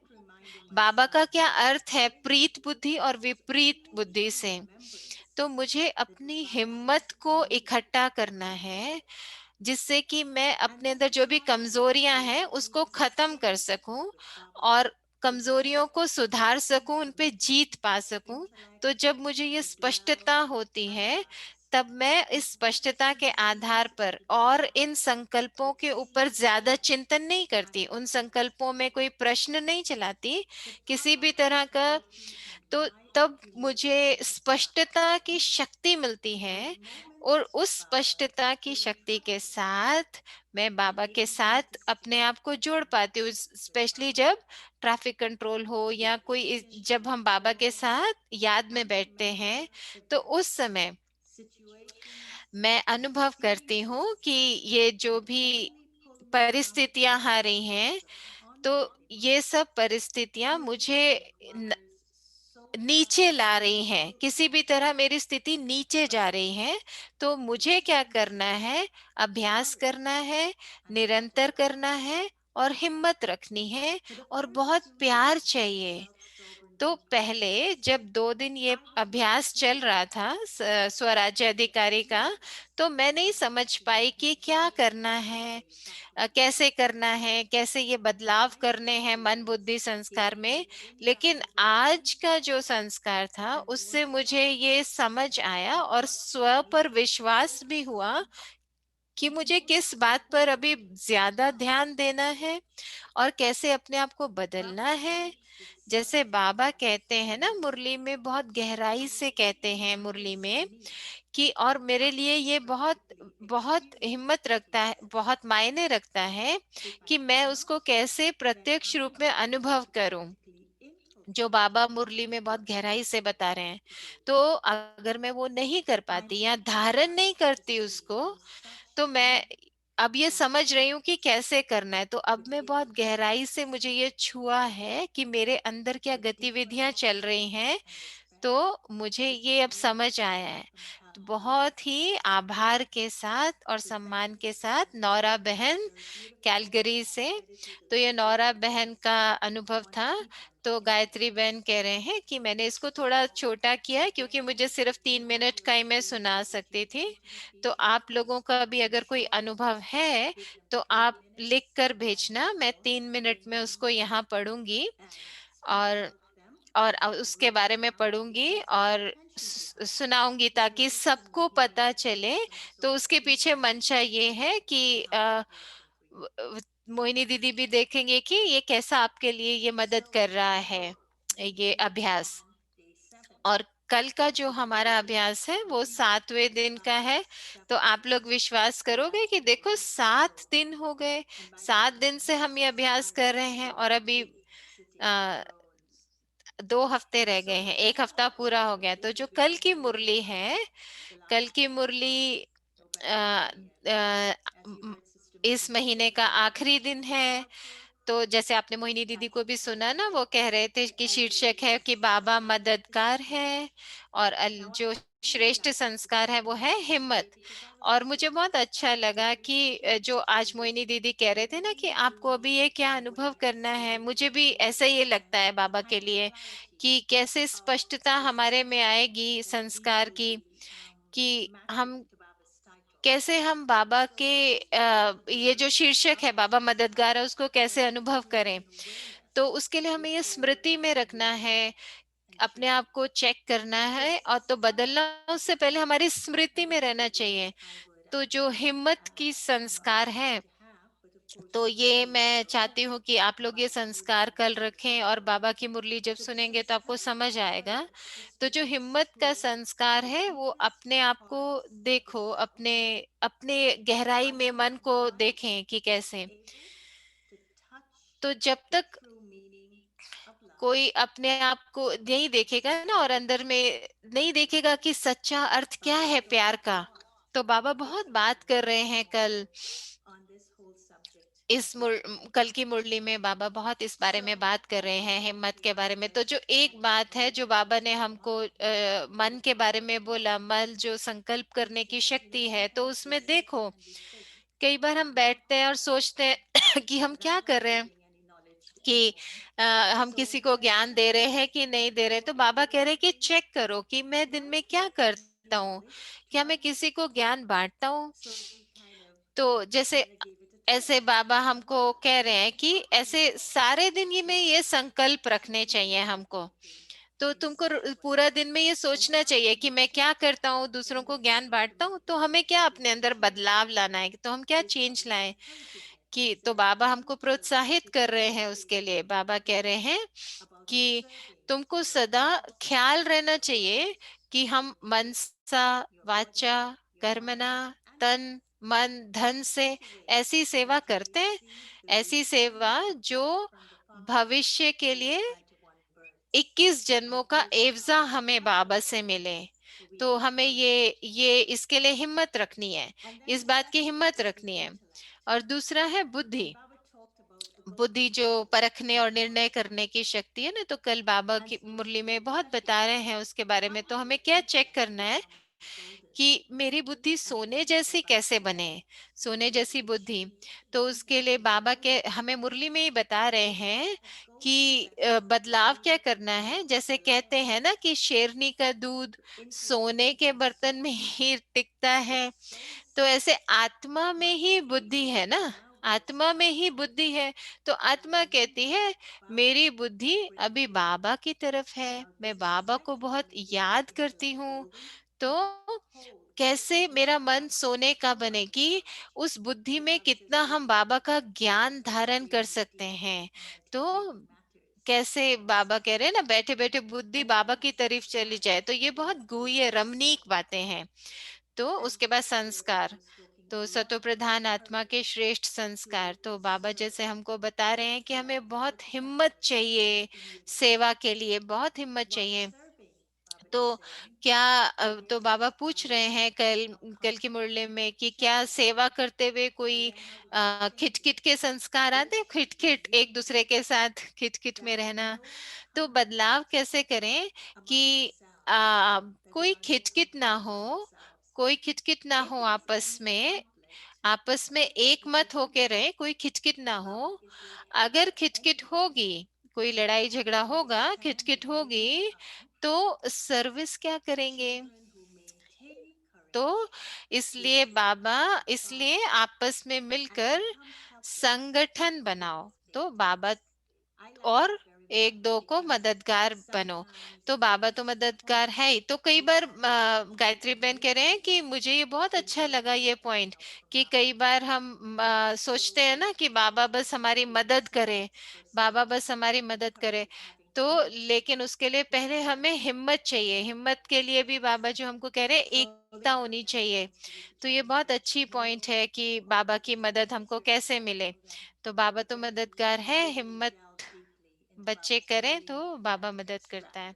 [SPEAKER 2] बाबा का क्या अर्थ है प्रीत बुद्धि और विपरीत बुद्धि से। तो मुझे अपनी हिम्मत को इकट्ठा करना है, जिससे कि मैं अपने अंदर जो भी कमजोरियां हैं उसको खत्म कर सकूं और कमजोरियों को सुधार सकूं, उन पे जीत पा सकूं। तो जब मुझे ये स्पष्टता होती है, तब मैं इस स्पष्टता के आधार पर और इन संकल्पों के ऊपर ज्यादा चिंतन नहीं करती, उन संकल्पों में कोई प्रश्न नहीं चलाती किसी भी तरह का। तो तब मुझे स्पष्टता की शक्ति मिलती है और उस स्पष्टता की शक्ति के साथ मैं बाबा के साथ अपने आप को जोड़ पाती हूँ। स्पेशली जब ट्रैफिक कंट्रोल हो या जब हम बाबा के साथ याद में बैठते हैं, तो उस समय मैं अनुभव करती हूँ कि ये जो भी परिस्थितियां आ रही हैं, तो ये सब परिस्थितियां मुझे नीचे ला रही हैं, किसी भी तरह मेरी स्थिति नीचे जा रही है। तो मुझे क्या करना है, अभ्यास करना है, निरंतर करना है और हिम्मत रखनी है और बहुत प्यार चाहिए। तो पहले जब 2 दिन ये अभ्यास चल रहा था स्वराज्य अधिकारी का, तो मैं नहीं समझ पाई कि क्या करना है, कैसे करना है, कैसे ये बदलाव करने हैं मन बुद्धि संस्कार में। लेकिन आज का जो संस्कार था उससे मुझे ये समझ आया और स्व पर विश्वास भी हुआ कि मुझे किस बात पर अभी ज्यादा ध्यान देना है और कैसे अपने आप को बदलना है। जैसे बाबा कहते हैं ना मुरली में, बहुत गहराई से कहते हैं मुरली में कि, और मेरे लिए ये बहुत बहुत हिम्मत रखता है, बहुत मायने रखता है कि मैं उसको कैसे प्रत्यक्ष रूप में अनुभव करूं, जो बाबा मुरली में बहुत गहराई से बता रहे हैं। तो अगर मैं वो नहीं कर पाती या धारण नहीं करती उसको, तो मैं अब ये समझ रही हूँ कि कैसे करना है। तो अब मैं बहुत गहराई से, मुझे ये छुआ है कि मेरे अंदर क्या गतिविधियां चल रही हैं, तो मुझे ये अब समझ आया है। तो बहुत ही आभार के साथ और सम्मान के साथ नौरा बहन कैलगरी से, तो ये नौरा बहन का अनुभव था। तो गायत्री बहन कह रहे हैं कि मैंने इसको थोड़ा छोटा किया है क्योंकि मुझे सिर्फ 3 मिनट का ही मैं सुना सकती थी। तो आप लोगों का भी अगर कोई अनुभव है तो आप लिख कर भेजना, मैं 3 मिनट में उसको यहाँ पढ़ूंगी और उसके बारे में पढ़ूंगी और सुनाऊंगी ताकि सबको पता चले। तो उसके पीछे मंशा ये है कि मोहिनी दीदी भी देखेंगे कि ये कैसा आपके लिए ये मदद कर रहा है ये अभ्यास। और कल का जो हमारा अभ्यास है वो 7वें दिन का है। तो आप लोग विश्वास करोगे कि देखो 7 दिन हो गए, 7 दिन से हम ये अभ्यास कर रहे हैं और अभी 2 हफ्ते रह गए हैं, 1 हफ्ता पूरा हो गया। तो जो कल की मुरली है, कल की मुरली अ, अ, इस महीने का आखिरी दिन है। तो जैसे आपने मोहिनी दीदी को भी सुना ना, वो कह रहे थे कि शीर्षक है कि बाबा मददगार है और जो श्रेष्ठ संस्कार है वो है हिम्मत। और मुझे बहुत अच्छा लगा कि जो आज मोहिनी दीदी कह रहे थे ना कि आपको अभी ये क्या अनुभव करना है, मुझे भी ऐसा ही लगता है बाबा के लिए कि कैसे स्पष्टता हमारे में आएगी संस्कार की, कि हम कैसे हम बाबा के ये जो शीर्षक है बाबा मददगार है उसको कैसे अनुभव करें। तो उसके लिए हमें ये स्मृति में रखना है, अपने आप को चेक करना है, और तो बदलना उससे पहले हमारी स्मृति में रहना चाहिए। तो जो हिम्मत की संस्कार है, तो ये मैं चाहती हूँ कि आप लोग ये संस्कार कल रखें और बाबा की मुरली जब सुनेंगे तो आपको समझ आएगा। तो जो हिम्मत का संस्कार है वो अपने आप को देखो, अपने अपने गहराई में मन को देखें कि कैसे। तो जब तक कोई अपने आप को नहीं देखेगा ना और अंदर में नहीं देखेगा कि सच्चा अर्थ क्या है प्यार का, तो बाबा बहुत बात कर रहे हैं कल
[SPEAKER 4] on this whole subject
[SPEAKER 2] इस
[SPEAKER 4] of wisdom.
[SPEAKER 2] कल की मुरली में बाबा बहुत इस बारे में बात कर रहे हैं हिम्मत के बारे में। तो जो एक बात है जो बाबा ने हमको मन के बारे में बोला, मन जो संकल्प करने की शक्ति है, तो उसमें देखो कई बार हम बैठते हैं और सोचते हैं कि हम क्या कर रहे हैं, कि हम किसी को ज्ञान दे रहे हैं कि नहीं दे रहे। तो बाबा कह रहे हैं कि चेक करो कि मैं दिन में क्या करता हूँ, क्या मैं किसी को ज्ञान बांटता हूँ। तो जैसे ऐसे बाबा हमको कह रहे हैं कि ऐसे सारे दिन ये में ये संकल्प रखने चाहिए हमको। तो तुमको पूरा दिन में ये सोचना चाहिए कि मैं क्या करता हूँ, दूसरों को ज्ञान बांटता हूँ, तो हमें क्या अपने अंदर बदलाव लाना है, तो हम क्या चेंज लाएं। कि तो बाबा हमको प्रोत्साहित कर रहे हैं उसके लिए। बाबा कह रहे हैं कि तुमको सदा ख्याल रहना चाहिए कि हम मनसा वाचा कर्मणा तन मन धन से ऐसी सेवा करते हैं, ऐसी सेवा जो भविष्य के लिए 21 जन्मों का एवजा हमें बाबा से मिले। तो हमें ये इसके लिए हिम्मत रखनी है, इस बात की हिम्मत रखनी है। और दूसरा है बुद्धि। बुद्धि जो परखने और निर्णय करने की शक्ति है ना, तो कल बाबा की मुरली में बहुत बता रहे हैं उसके बारे में। तो हमें क्या चेक करना है कि मेरी बुद्धि सोने जैसी कैसे बने, सोने जैसी बुद्धि। तो उसके लिए बाबा के हमें मुरली में ही बता रहे हैं कि बदलाव क्या करना है। जैसे कहते हैं ना कि शेरनी का दूध सोने के बर्तन में ही टिकता है, तो ऐसे आत्मा में ही बुद्धि है ना, आत्मा में ही बुद्धि है। तो आत्मा कहती है मेरी बुद्धि अभी बाबा की तरफ है, मैं बाबा को बहुत याद करती हूँ। तो कैसे मेरा मन सोने का बने, कि उस बुद्धि में कितना हम बाबा का ज्ञान धारण कर सकते हैं। तो कैसे बाबा कह रहे हैं ना, बैठे बैठे बुद्धि बाबा की तरफ चली जाए, तो ये बहुत गुह्य रमणीक बातें हैं। तो उसके बाद संस्कार, तो सतो प्रधान आत्मा के श्रेष्ठ संस्कार। तो बाबा जैसे हमको बता रहे हैं कि हमें बहुत हिम्मत चाहिए सेवा के लिए, बहुत हिम्मत चाहिए। तो क्या तो बाबा पूछ रहे हैं कल कल की मुरली में कि क्या सेवा करते हुए कोई खिटखिट के संस्कार आते हैं, खिटखिट एक दूसरे के साथ खिटखिट में रहना। तो बदलाव कैसे करें कि कोई खिटखिट ना हो, कोई खिटखिट ना हो आपस में, आपस में एक मत होके रहे, कोई खिटखिट ना हो। अगर खिटखिट होगी, कोई लड़ाई झगड़ा होगा, खिटखिट होगी, तो सर्विस क्या करेंगे। तो इसलिए बाबा, इसलिए आपस में मिलकर संगठन बनाओ। तो बाबा और एक दो को मददगार बनो। तो बाबा तो मददगार है ही। तो कई बार गायत्री बहन कह रहे हैं कि मुझे ये बहुत अच्छा लगा ये पॉइंट, कि कई बार हम सोचते हैं ना कि बाबा बस हमारी मदद करे, बाबा बस हमारी मदद करे। तो लेकिन उसके लिए पहले हमें हिम्मत चाहिए। हिम्मत के लिए भी बाबा जो हमको कह रहे हैं एकता होनी चाहिए। तो ये बहुत अच्छी पॉइंट है कि बाबा की मदद हमको कैसे मिले। तो बाबा तो मददगार है, हिम्मत बच्चे करें तो बाबा मदद करता है।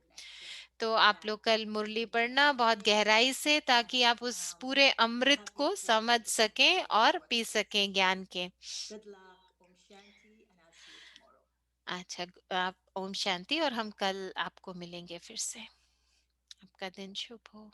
[SPEAKER 2] तो आप लोग कल मुरली पढ़ना बहुत गहराई से, ताकि आप उस पूरे अमृत को समझ सकें और पी सकें ज्ञान के।
[SPEAKER 4] Good luck, Om Shanti, and I'll see you tomorrow.
[SPEAKER 2] अच्छा, आप ओम शांति, और हम कल आपको मिलेंगे फिर से। आपका दिन शुभ हो।